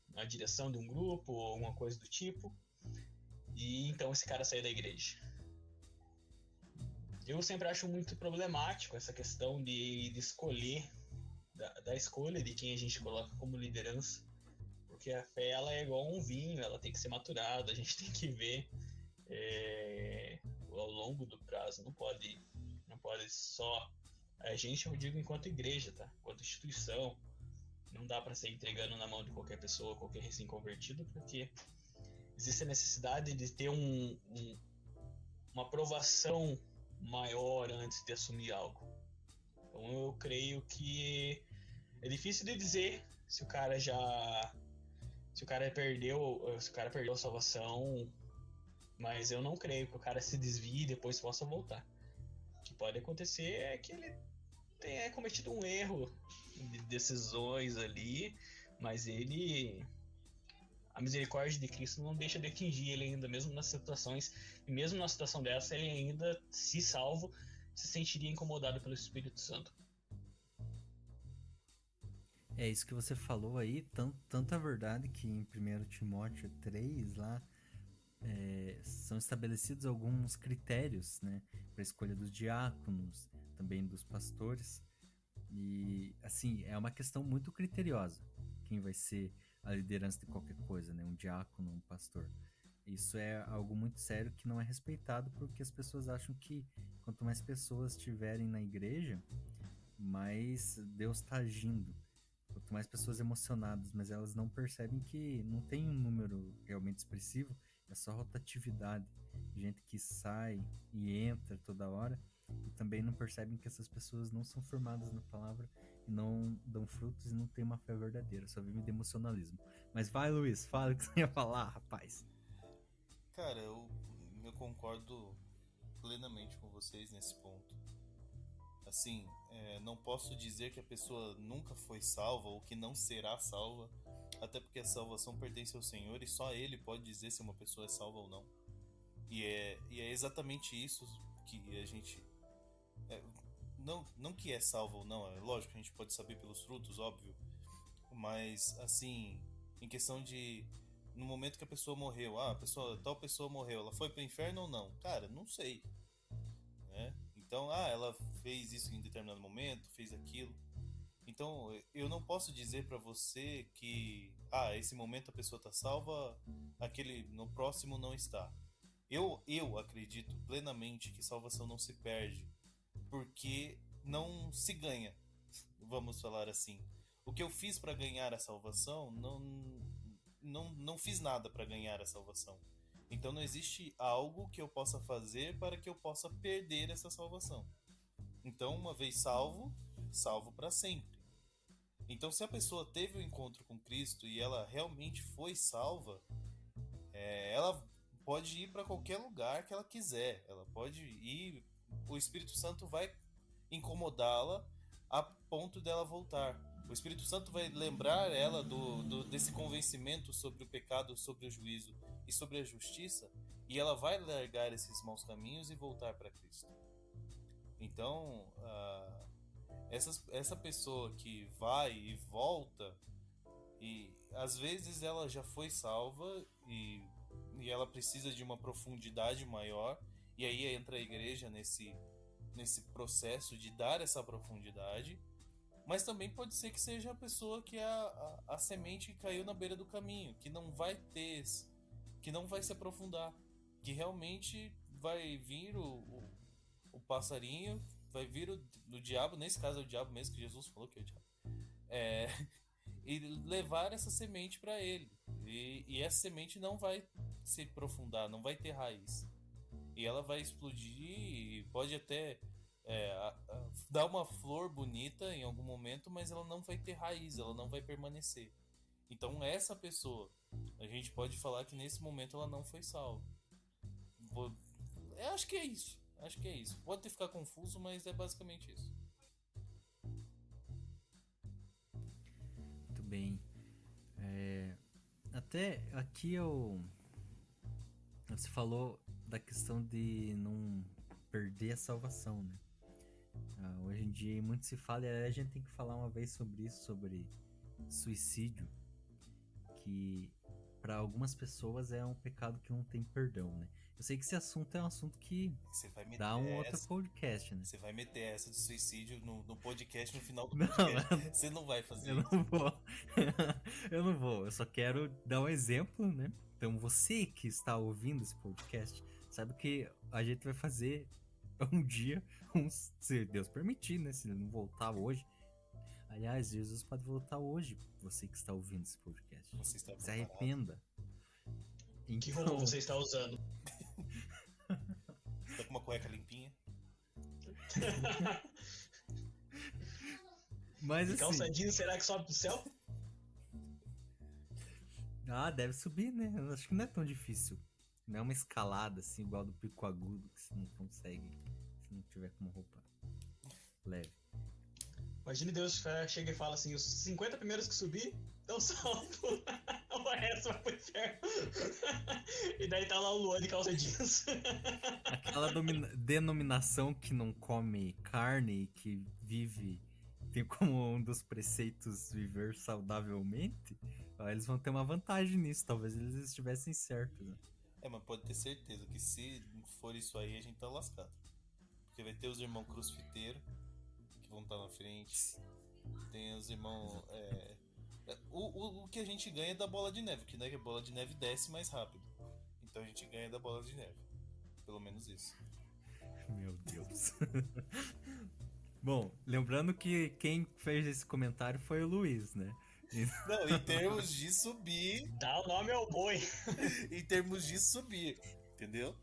na direção de um grupo ou alguma coisa do tipo, e então esse cara saía da igreja. Eu sempre acho muito problemático essa questão de escolher, da escolha de quem a gente coloca como liderança, porque a fé ela é igual um vinho, ela tem que ser maturada, a gente tem que ver ao longo do prazo, não pode só a gente, eu digo enquanto igreja, tá? Enquanto instituição, não dá para ser entregando na mão de qualquer pessoa, qualquer recém-convertido, porque existe a necessidade de ter uma aprovação maior antes de assumir algo. Então eu creio que é difícil de dizer se o cara perdeu a salvação, mas eu não creio que o cara se desvie e depois possa voltar. O que pode acontecer é que ele tenha cometido um erro de decisões ali, mas a misericórdia de Cristo não deixa de atingir ele ainda, mesmo nas situações, e mesmo na situação dessa, ele ainda, se salvo, se sentiria incomodado pelo Espírito Santo. É isso que você falou aí, tanta verdade que em 1 Timóteo 3, lá, são estabelecidos alguns critérios, né, para a escolha dos diáconos, também dos pastores, e, assim, é uma questão muito criteriosa, quem vai ser a liderança de qualquer coisa, né, um diácono, um pastor. Isso é algo muito sério que não é respeitado, porque as pessoas acham que quanto mais pessoas tiverem na igreja, mais Deus está agindo. Quanto mais pessoas emocionadas, mas elas não percebem que não tem um número realmente expressivo, é só rotatividade. Gente que sai e entra toda hora, e também não percebem que essas pessoas não são formadas na palavra, e não dão frutos e não tem uma fé verdadeira, só vivem de emocionalismo. Mas vai, Luiz, fala o que você ia falar, rapaz. Cara, eu concordo plenamente com vocês nesse ponto. Assim, não posso dizer que a pessoa nunca foi salva ou que não será salva, até porque a salvação pertence ao Senhor e só Ele pode dizer se uma pessoa é salva ou não. E é exatamente isso que a gente... não que é salva ou não, é lógico que a gente pode saber pelos frutos, óbvio, mas assim, em questão de... No momento que a pessoa morreu, tal pessoa morreu, ela foi pro inferno ou não? Cara, não sei, né? Então, ela fez isso em determinado momento, fez aquilo. Então, eu não posso dizer para você que, esse momento a pessoa tá salva, no próximo não está. Eu acredito plenamente que salvação não se perde, porque não se ganha, vamos falar assim. O que eu fiz para ganhar a salvação, não fiz nada para ganhar a salvação. Então não existe algo que eu possa fazer para que eu possa perder essa salvação. Então, uma vez salvo, salvo para sempre. Então, se a pessoa teve um encontro com Cristo e ela realmente foi salva, ela pode ir para qualquer lugar que ela quiser. Ela pode ir, o Espírito Santo vai incomodá-la a ponto dela voltar. O Espírito Santo vai lembrar ela desse convencimento sobre o pecado, sobre o juízo e sobre a justiça, e ela vai largar esses maus caminhos e voltar para Cristo. Então, essa pessoa que vai e volta, e às vezes ela já foi salva e ela precisa de uma profundidade maior, e aí entra a igreja nesse processo de dar essa profundidade. Mas também pode ser que seja a pessoa que a semente que caiu na beira do caminho, que não vai se aprofundar, que realmente vai vir o passarinho, vai vir o diabo, nesse caso é o diabo mesmo, que Jesus falou que é o diabo, e levar essa semente para ele, e essa semente não vai se aprofundar, não vai ter raiz, e ela vai explodir e pode até dar uma flor bonita em algum momento, mas ela não vai ter raiz, ela não vai permanecer. Então essa pessoa, a gente pode falar que nesse momento ela não foi salva. Eu acho que é isso. Pode ter ficado confuso, mas é basicamente isso. Muito bem. Até aqui você falou da questão de não perder a salvação, né? Hoje em dia muito se fala, e a gente tem que falar uma vez sobre isso, sobre suicídio, que para algumas pessoas é um pecado que não tem perdão, né? Eu sei que esse assunto é um assunto que Você vai meter dá um outro essa, podcast, né? você vai meter essa de suicídio no podcast, no final do Não, podcast. Você não vai fazer eu isso. não vou. Eu não vou. Eu só quero dar um exemplo, né? Então, você que está ouvindo esse podcast, sabe que a gente vai fazer um dia, se Deus permitir, né? Se ele não voltar hoje. Aliás, Jesus pode voltar hoje, você que está ouvindo esse podcast. Você está Se preparado? arrependa. Que roupa Então, você está usando? Tá com uma cueca limpinha? mas E assim, calça jeans, será que sobe pro céu? deve subir, né? Eu acho que não é tão difícil. Não é uma escalada assim, igual do pico agudo, que você não consegue se não tiver com uma roupa leve. Imagine Deus chega e fala assim: os 50 primeiros que subir, dão salto. O resto vai pro inferno. E daí tá lá o Luan de calça jeans. Aquela denominação que não come carne e que vive, tem como um dos preceitos viver saudavelmente, ó, eles vão ter uma vantagem nisso. Talvez eles estivessem certos, né? Mas pode ter certeza que se for isso aí, a gente tá lascado. Porque vai ter os irmãos crossfiteiros que vão estar na frente. Tem os irmãos. O que a gente ganha é da bola de neve, que, né, que a bola de neve desce mais rápido. Então a gente ganha da bola de neve. Pelo menos isso. Meu Deus. Bom, lembrando que quem fez esse comentário foi o Luiz, né? Não, em termos de subir. Dá o nome ao boi. Em termos de subir, entendeu?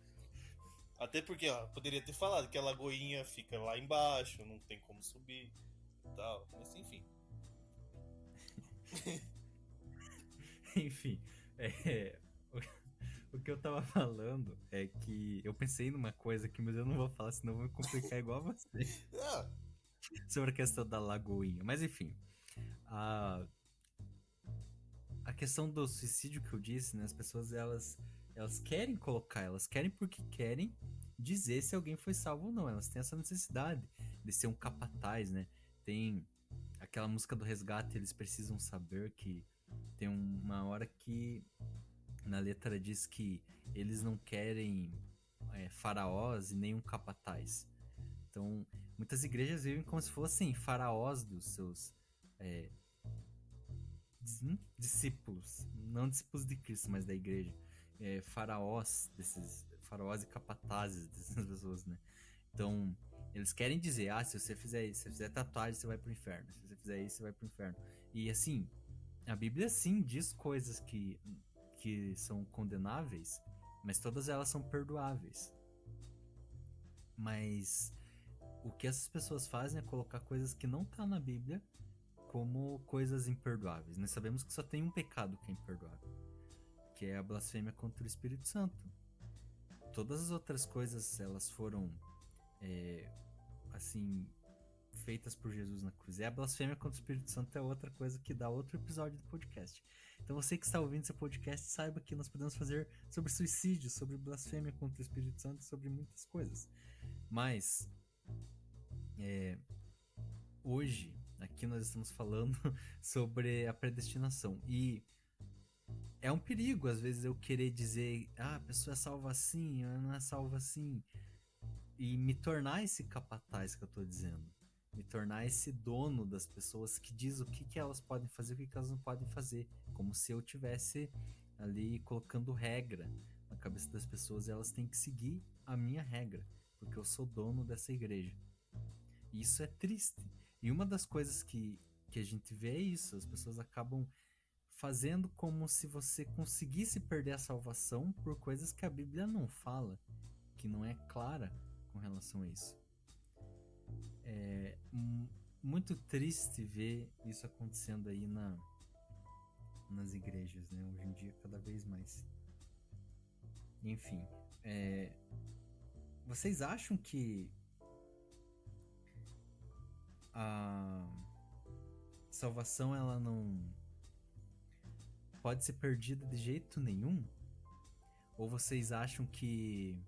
Até porque, ó, poderia ter falado que a lagoinha fica lá embaixo, não tem como subir e tal. Mas enfim. Enfim, o que eu tava falando é que eu pensei numa coisa aqui, mas eu não vou falar, senão eu vou me complicar igual a você. Ah, Sobre a questão da lagoinha. Mas enfim, a questão do suicídio que eu disse, né? As pessoas, elas querem colocar, elas querem porque querem dizer se alguém foi salvo ou não. Elas têm essa necessidade de ser um capataz, né? Tem aquela música do Resgate, eles precisam saber que tem uma hora que na letra diz que eles não querem faraós e nenhum capataz. Então, muitas igrejas vivem como se fossem faraós dos seus discípulos, não discípulos de Cristo, mas da igreja, faraós e capatazes dessas pessoas, né? Então, eles querem dizer, se você fizer isso, se você fizer tatuagem, você vai pro inferno, se você fizer isso, você vai pro inferno. E assim, a Bíblia sim diz coisas que são condenáveis, mas todas elas são perdoáveis. Mas o que essas pessoas fazem é colocar coisas que não tá na Bíblia como coisas imperdoáveis. Nós sabemos que só tem um pecado que é imperdoável, que é a blasfêmia contra o Espírito Santo. Todas as outras coisas, elas foram assim, feitas por Jesus na cruz. E a blasfêmia contra o Espírito Santo é outra coisa que dá outro episódio do podcast. Então você que está ouvindo esse podcast, saiba que nós podemos fazer sobre suicídio, sobre blasfêmia contra o Espírito Santo, sobre muitas coisas. Mas hoje, aqui nós estamos falando sobre a predestinação. E é um perigo, às vezes, eu querer dizer, a pessoa é salva assim, ela não é salva assim. E me tornar esse capataz que eu tô dizendo. Me tornar esse dono das pessoas que diz o que elas podem fazer e o que elas não podem fazer. Como se eu tivesse ali colocando regra na cabeça das pessoas e elas têm que seguir a minha regra, porque eu sou dono dessa igreja. E isso é triste. E uma das coisas que a gente vê é isso. As pessoas acabam fazendo como se você conseguisse perder a salvação por coisas que a Bíblia não fala, que não é clara com relação a isso. É muito triste ver isso acontecendo aí nas igrejas, né? Hoje em dia, cada vez mais. Enfim, vocês acham que a salvação, ela não pode ser perdida de jeito nenhum? Ou vocês acham que...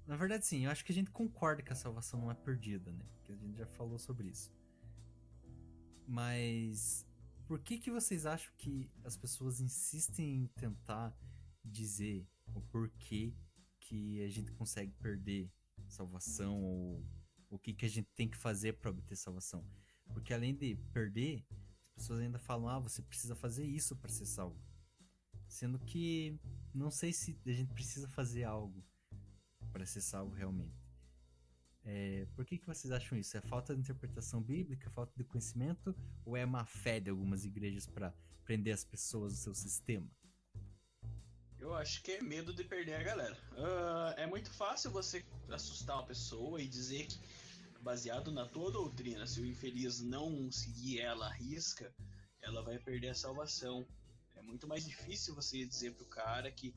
Na verdade, sim, eu acho que a gente concorda que a salvação não é perdida, né? Porque a gente já falou sobre isso. Mas por que vocês acham que as pessoas insistem em tentar dizer o porquê que a gente consegue perder salvação ou o que a gente tem que fazer para obter salvação? Porque além de perder, as pessoas ainda falam, você precisa fazer isso para ser salvo. Sendo que não sei se a gente precisa fazer algo para ser salvo realmente. Por que vocês acham isso? É falta de interpretação bíblica, falta de conhecimento, ou é má fé de algumas igrejas para prender as pessoas no seu sistema? Eu acho que é medo de perder a galera. É muito fácil você assustar uma pessoa e dizer que, baseado na tua doutrina, se o infeliz não seguir ela à risca, ela vai perder a salvação. É muito mais difícil você dizer pro cara que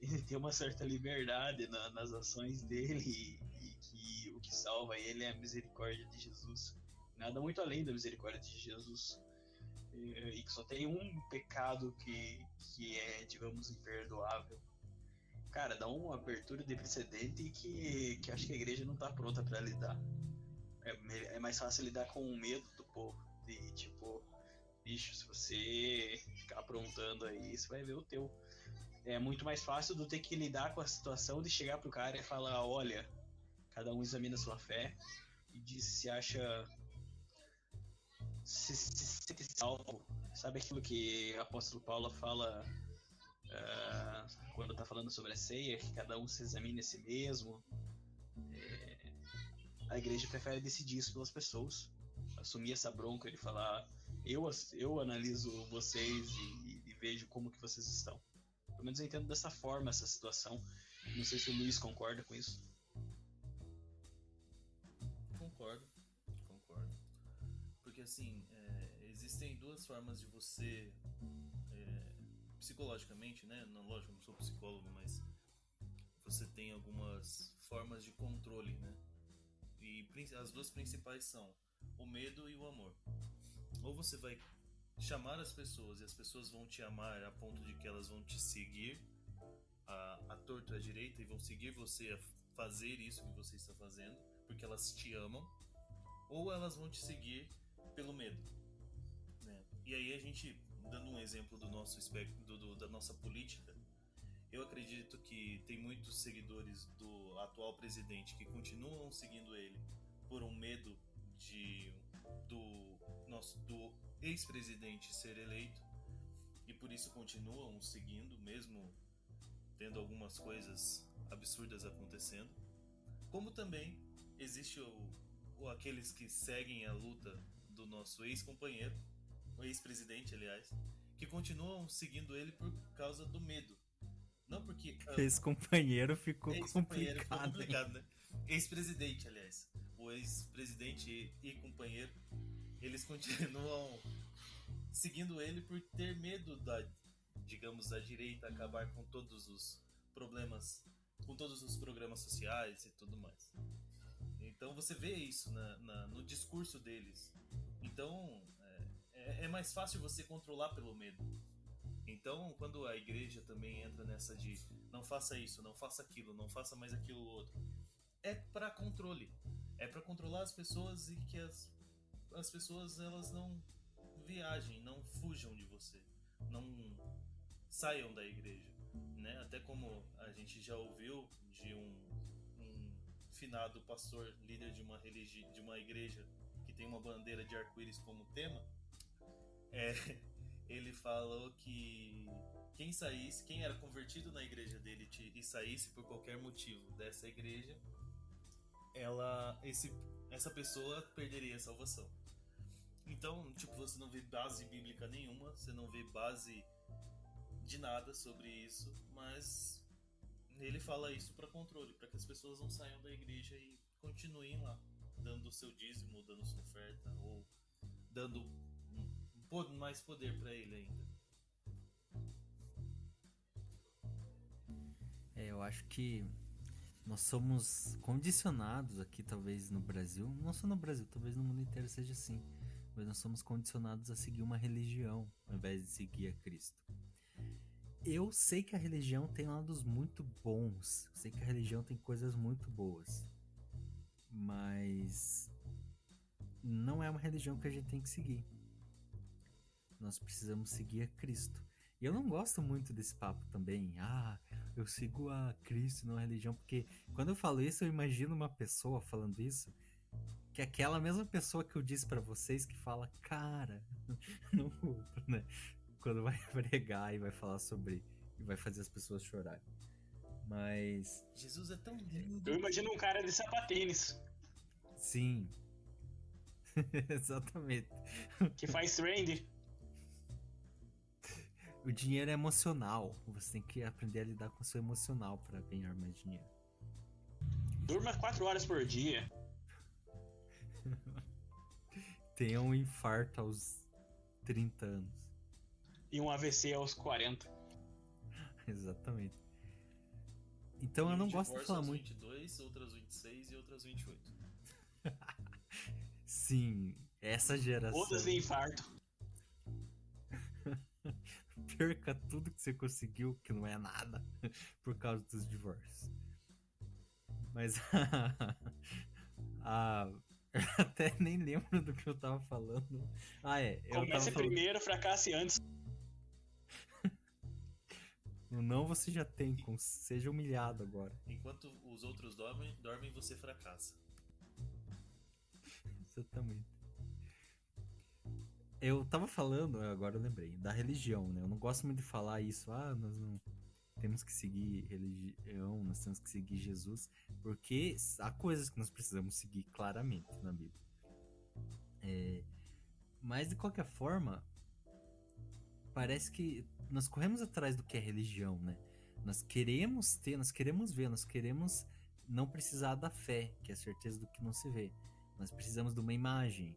ele tem uma certa liberdade nas ações dele e que o que salva ele é a misericórdia de Jesus. Nada muito além da misericórdia de Jesus. E que só tem um pecado que é, digamos, imperdoável. Cara, dá uma abertura de precedente que acho que a igreja não tá pronta para lidar. É mais fácil lidar com o medo do povo. De tipo, bicho, se você ficar aprontando aí, você vai ver o teu. É muito mais fácil do ter que lidar com a situação de chegar pro cara e falar, olha, cada um examina sua fé e diz se acha se sente salvo. Sabe aquilo que o apóstolo Paulo fala quando está falando sobre a ceia, que cada um se examine a si mesmo? A igreja prefere decidir isso pelas pessoas, assumir essa bronca de falar, eu analiso vocês e vejo como que vocês estão. Pelo menos eu entendo dessa forma essa situação. Não sei se o Luiz concorda com isso. Concordo. Porque assim, existem duas formas de você, psicologicamente, né? Não, lógico, eu não sou psicólogo, mas você tem algumas formas de controle, né? E as duas principais são o medo e o amor. Ou você vai chamar as pessoas e as pessoas vão te amar a ponto de que elas vão te seguir a torto e a direita e vão seguir você a fazer isso que você está fazendo porque elas te amam, ou elas vão te seguir pelo medo, né? E aí a gente, dando um exemplo do nosso espectro, da nossa política, eu acredito que tem muitos seguidores do atual presidente que continuam seguindo ele por um medo do ex-presidente ser eleito, e por isso continuam seguindo, mesmo tendo algumas coisas absurdas acontecendo. Como também existe aqueles que seguem a luta do nosso ex-companheiro, o ex-presidente, aliás, que continuam seguindo ele por causa do medo. Não porque Ex-companheiro ficou ex-companheiro ficou complicado, complicado, né? Ex-presidente, aliás. O ex-presidente e companheiro, eles continuam seguindo ele por ter medo da direita acabar com todos os problemas, com todos os programas sociais e tudo mais. Então você vê isso no discurso deles. Então é mais fácil você controlar pelo medo. Então quando a igreja também entra nessa de não faça isso, não faça aquilo, não faça mais aquilo outro, é para controle. É para controlar as pessoas e que as pessoas elas não viajem, não fujam de você, não saiam da igreja, né? Até como a gente já ouviu de um finado pastor, líder de uma igreja que tem uma bandeira de arco-íris como tema, ele falou que quem era convertido na igreja dele e saísse por qualquer motivo dessa igreja, essa pessoa perderia a salvação. Então, tipo, você não vê base bíblica nenhuma, você não vê base de nada sobre isso, mas ele fala isso para controle, para que as pessoas não saiam da igreja e continuem lá, dando o seu dízimo, dando sua oferta, ou dando mais poder para ele ainda. Eu acho que nós somos condicionados aqui, talvez no Brasil, não só no Brasil, talvez no mundo inteiro seja assim, mas nós somos condicionados a seguir uma religião ao invés de seguir a Cristo. Eu sei que a religião tem lados muito bons, eu sei que a religião tem coisas muito boas, mas não é uma religião que a gente tem que seguir. nós precisamos seguir a Cristo. E eu não gosto muito desse papo também. Eu sigo a Cristo, não a religião, porque quando eu falo isso, eu imagino uma pessoa falando isso, que é aquela mesma pessoa que eu disse pra vocês que fala, cara, no culto, né? Quando vai pregar e vai falar sobre, e vai fazer as pessoas chorarem. Mas, Jesus é tão lindo. Eu imagino um cara de sapatênis sim. Exatamente. que faz trend. O dinheiro é emocional. Você tem que aprender a lidar com o seu emocional pra ganhar mais dinheiro. Durma 4 horas por dia. Tenha um infarto aos 30 anos. E um AVC aos 40. Exatamente. Então E eu um não gosto de divórcio falar aos muito. 22, outras 26 e outras 28. Sim, essa geração. Todas de infarto. Perca tudo que você conseguiu, que não é nada, por causa dos divórcios. Mas eu até nem lembro do que eu tava falando. Eu tava Comece falando. primeiro, fracasse antes. No não você já tem, seja humilhado agora. Enquanto os outros dormem você fracassa. Exatamente. Eu tava falando, agora eu lembrei, da religião, né? Eu não gosto muito de falar isso, nós não temos que seguir religião, nós temos que seguir Jesus, porque há coisas que nós precisamos seguir claramente na Bíblia. Mas de qualquer forma, parece que nós corremos atrás do que é religião, né? Nós queremos ter, nós queremos ver, nós queremos não precisar da fé, que é a certeza do que não se vê. Nós precisamos de uma imagem,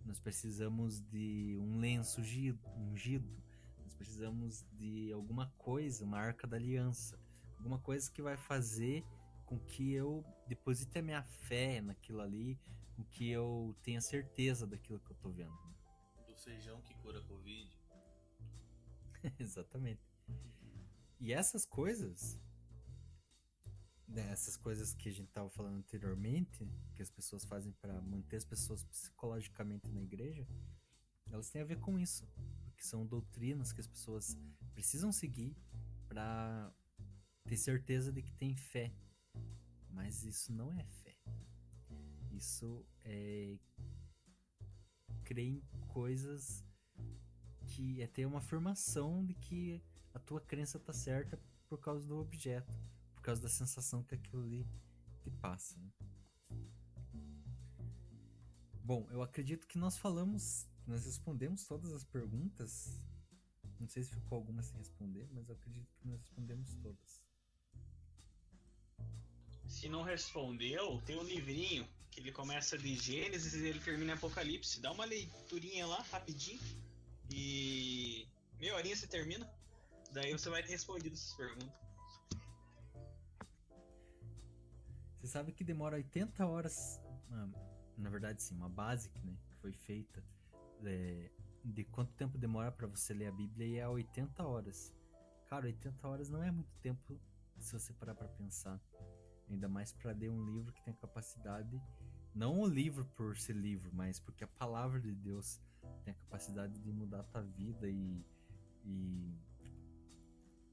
nós precisamos de um lenço ungido, nós precisamos de alguma coisa, uma arca da aliança, alguma coisa que vai fazer com que eu deposite a minha fé naquilo ali, com que eu tenha certeza daquilo que eu tô vendo. Do feijão que cura a Covid. Exatamente. E essas coisas, né, essas coisas que a gente tava falando anteriormente, que as pessoas fazem para manter as pessoas psicologicamente na igreja, elas têm a ver com isso, porque são doutrinas que as pessoas precisam seguir para ter certeza de que tem fé. Mas isso não é fé. Isso é crer em coisas que é ter uma afirmação de que a tua crença tá certa por causa do objeto, por causa da sensação que aquilo ali te passa, né? Bom, eu acredito que nós respondemos todas as perguntas. Não sei se ficou alguma sem responder, mas eu acredito que nós respondemos todas. Se não respondeu, tem um livrinho que ele começa de Gênesis e ele termina em Apocalipse. Dá uma leiturinha lá, rapidinho. E meia horinha você termina. Daí você vai ter respondido essas perguntas. Você sabe que demora 80 horas, na verdade sim, uma básica, né, que foi feita de quanto tempo demora para você ler a Bíblia, e é 80 horas. Cara, 80 horas não é muito tempo se você parar para pensar. Ainda mais para ler um livro que tem a capacidade, não o livro por ser livro, mas porque a palavra de Deus tem a capacidade de mudar a tua vida e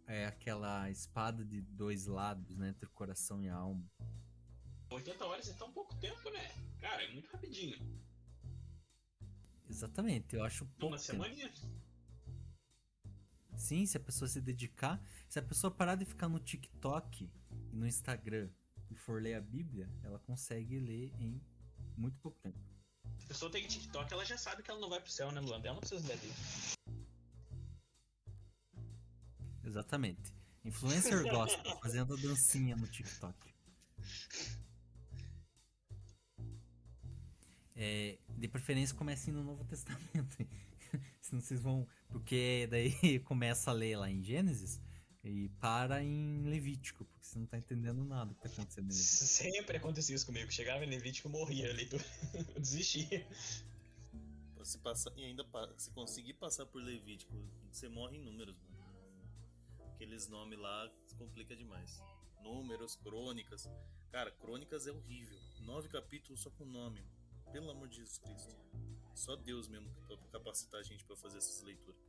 é aquela espada de dois lados, né, entre o coração e a alma. 80 horas é tão pouco tempo, né? Cara, é muito rapidinho. Exatamente, eu acho pouco Uma tempo. semaninha. Sim, se a pessoa se dedicar, se a pessoa parar de ficar no TikTok e no Instagram e for ler a Bíblia, ela consegue ler em muito pouco tempo. Se a pessoa tem TikTok, ela já sabe que ela não vai pro céu, né, Luan? Ela não precisa ler Bíblia. Exatamente. Influencer gospel fazendo a dancinha no TikTok. De preferência comecem no Novo Testamento. Senão vocês vão. Porque daí começa a ler lá em Gênesis e para em Levítico, porque você não tá entendendo nada do que tá acontecendo em Levítico. Sempre acontecia isso comigo. Chegava em Levítico e morria a leitura. Eu desistia. Se passar, e ainda se conseguir passar por Levítico, você morre em números, mano. Aqueles nomes lá complica demais. Números, crônicas. Cara, crônicas é horrível. 9 capítulos só com nome. Pelo amor de Jesus Cristo. Só Deus mesmo pra capacitar a gente pra fazer essas leituras.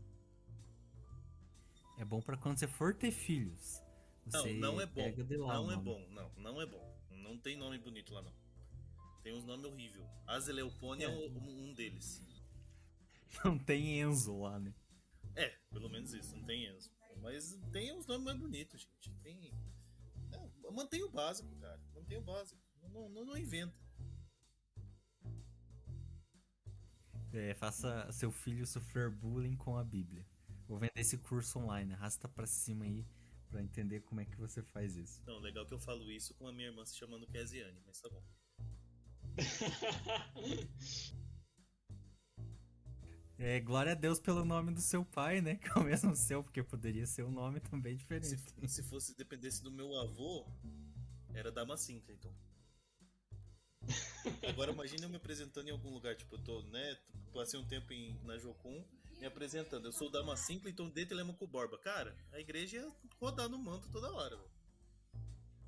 É bom pra quando você for ter filhos. Você Não é bom. pega de lá o Não é nome. bom. Não é bom. Não tem nome bonito lá, não. Tem uns nomes horríveis. Azeleupone é um deles. Não tem Enzo lá, né? Pelo menos isso. Não tem Enzo. Mas tem uns nomes mais bonitos, gente. Tem... mantém o básico, cara. Mantém o básico. Não inventa. Faça seu filho sofrer bullying com a Bíblia. Vou vender esse curso online. Arrasta pra cima aí pra entender como é que você faz isso. Não, legal que eu falo isso com a minha irmã se chamando Kesiane, mas tá bom. Glória a Deus pelo nome do seu pai, né? Que é o mesmo seu, porque poderia ser um nome também diferente. Se fosse dependesse do meu avô, era Damacinta, então. Agora imagine eu me apresentando em algum lugar, tipo, eu tô, né, passei um tempo na Jocum, me apresentando, eu sou o Damacinta, então de Telemaco Borba. Cara, a igreja ia rodar no manto toda hora, velho.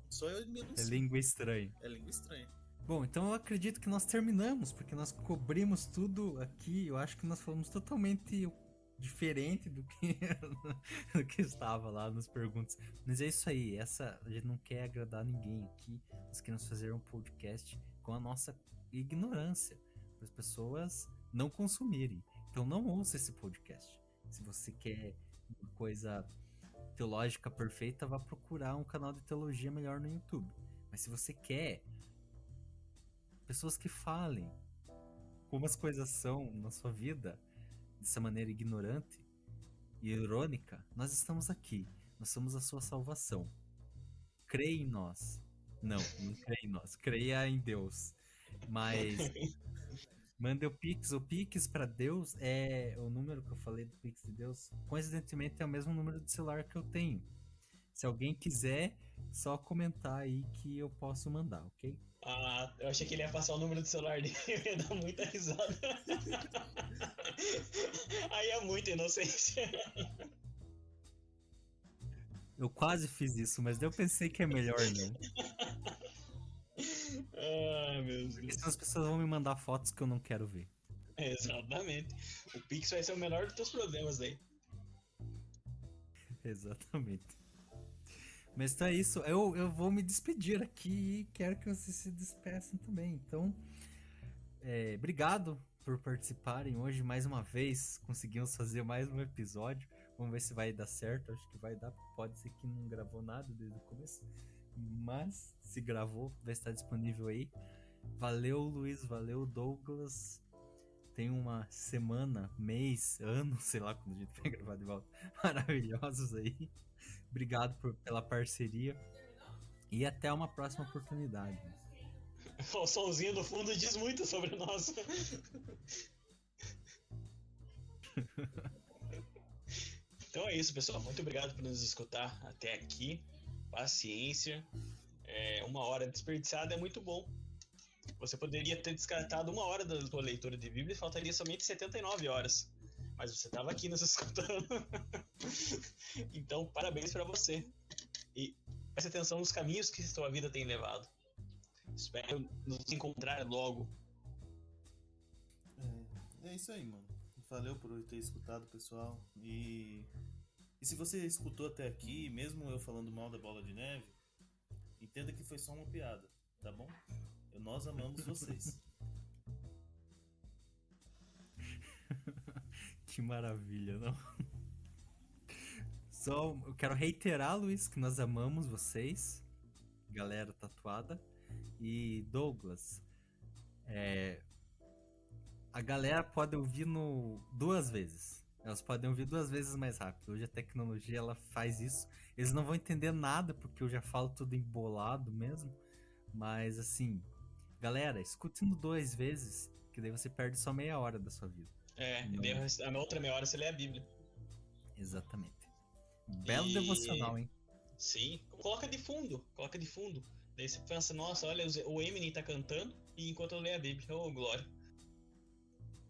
Só eu me anuncio. É língua estranha. É língua estranha. Bom, então eu acredito que nós terminamos, porque nós cobrimos tudo aqui. Eu acho que nós falamos totalmente diferente do que, do que estava lá nas perguntas. Mas é isso aí, a gente não quer agradar ninguém aqui. Nós queremos fazer um podcast com a nossa ignorância, para as pessoas não consumirem. Então não ouça esse podcast. Se você quer uma coisa teológica perfeita, vá procurar um canal de teologia melhor no YouTube. Mas se você quer pessoas que falem como as coisas são na sua vida dessa maneira ignorante e irônica, nós estamos aqui. Nós somos a sua salvação. Creia em nós. Não creia em nós. Creia em Deus. Mas manda o Pix. O Pix para Deus é o número que eu falei do Pix de Deus. Coincidentemente é o mesmo número de celular que eu tenho. Se alguém quiser, só comentar aí que eu posso mandar, ok? Ah, eu achei que ele ia passar o número do celular dele. Eu ia dar muita risada. Aí é muita inocência. Eu quase fiz isso, mas daí eu pensei que é melhor não. Ah, meu Deus. Porque senão as pessoas vão me mandar fotos que eu não quero ver. Exatamente. O Pix vai ser o menor dos teus problemas aí. Exatamente. Mas então é isso. Eu vou me despedir aqui e quero que vocês se despeçam também. Então, obrigado por participarem hoje mais uma vez. Conseguimos fazer mais um episódio. Vamos ver se vai dar certo. Acho que vai dar. Pode ser que não gravou nada desde o começo. Mas se gravou, vai estar disponível aí. Valeu, Luiz. Valeu, Douglas. Tem uma semana, mês, ano, sei lá quando a gente vai gravar de volta. Maravilhosos aí. Obrigado pela parceria. E até uma próxima oportunidade. O somzinho do fundo diz muito sobre nós. Então é isso, pessoal. Muito obrigado por nos escutar até aqui. Paciência. 1 hora desperdiçada é muito bom. Você poderia ter descartado 1 hora da sua leitura de Bíblia e faltaria somente 79 horas. Mas você estava aqui nos escutando. Então, parabéns para você. E preste atenção nos caminhos que sua vida tem levado. Espero nos encontrar logo. É isso aí, mano. Valeu por ter escutado, pessoal. E se você escutou até aqui, mesmo eu falando mal da Bola de Neve, entenda que foi só uma piada, tá bom? Nós amamos vocês. Que maravilha, não? Só eu quero reiterar, Luiz, que nós amamos vocês, galera tatuada. E Douglas, a galera pode ouvir 2 vezes. Elas podem ouvir 2 vezes mais rápido. Hoje a tecnologia ela faz isso. Eles não vão entender nada porque eu já falo tudo embolado mesmo. Mas assim, galera, escute 2 vezes, que daí você perde só meia hora da sua vida. A outra meia hora você lê a Bíblia. Exatamente. Belo devocional, hein? Sim. Coloca de fundo. Daí você pensa, nossa, olha, o Eminem tá cantando e enquanto eu leio a Bíblia. Oh, glória.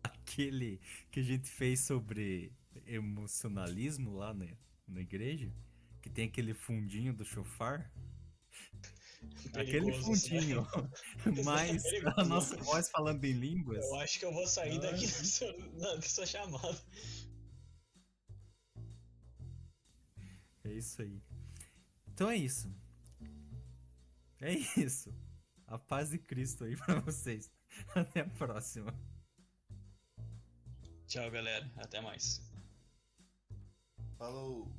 Aquele que a gente fez sobre emocionalismo lá na igreja, que tem aquele fundinho do chofar. aquele perigoso. Isso fundinho. Mas é a perigoso. nossa voz falando em línguas. Eu acho que eu vou sair daqui dessa chamada. É isso aí. Então é isso. É isso. A paz de Cristo aí pra vocês. Até a próxima. Tchau, galera. Até mais. Falou!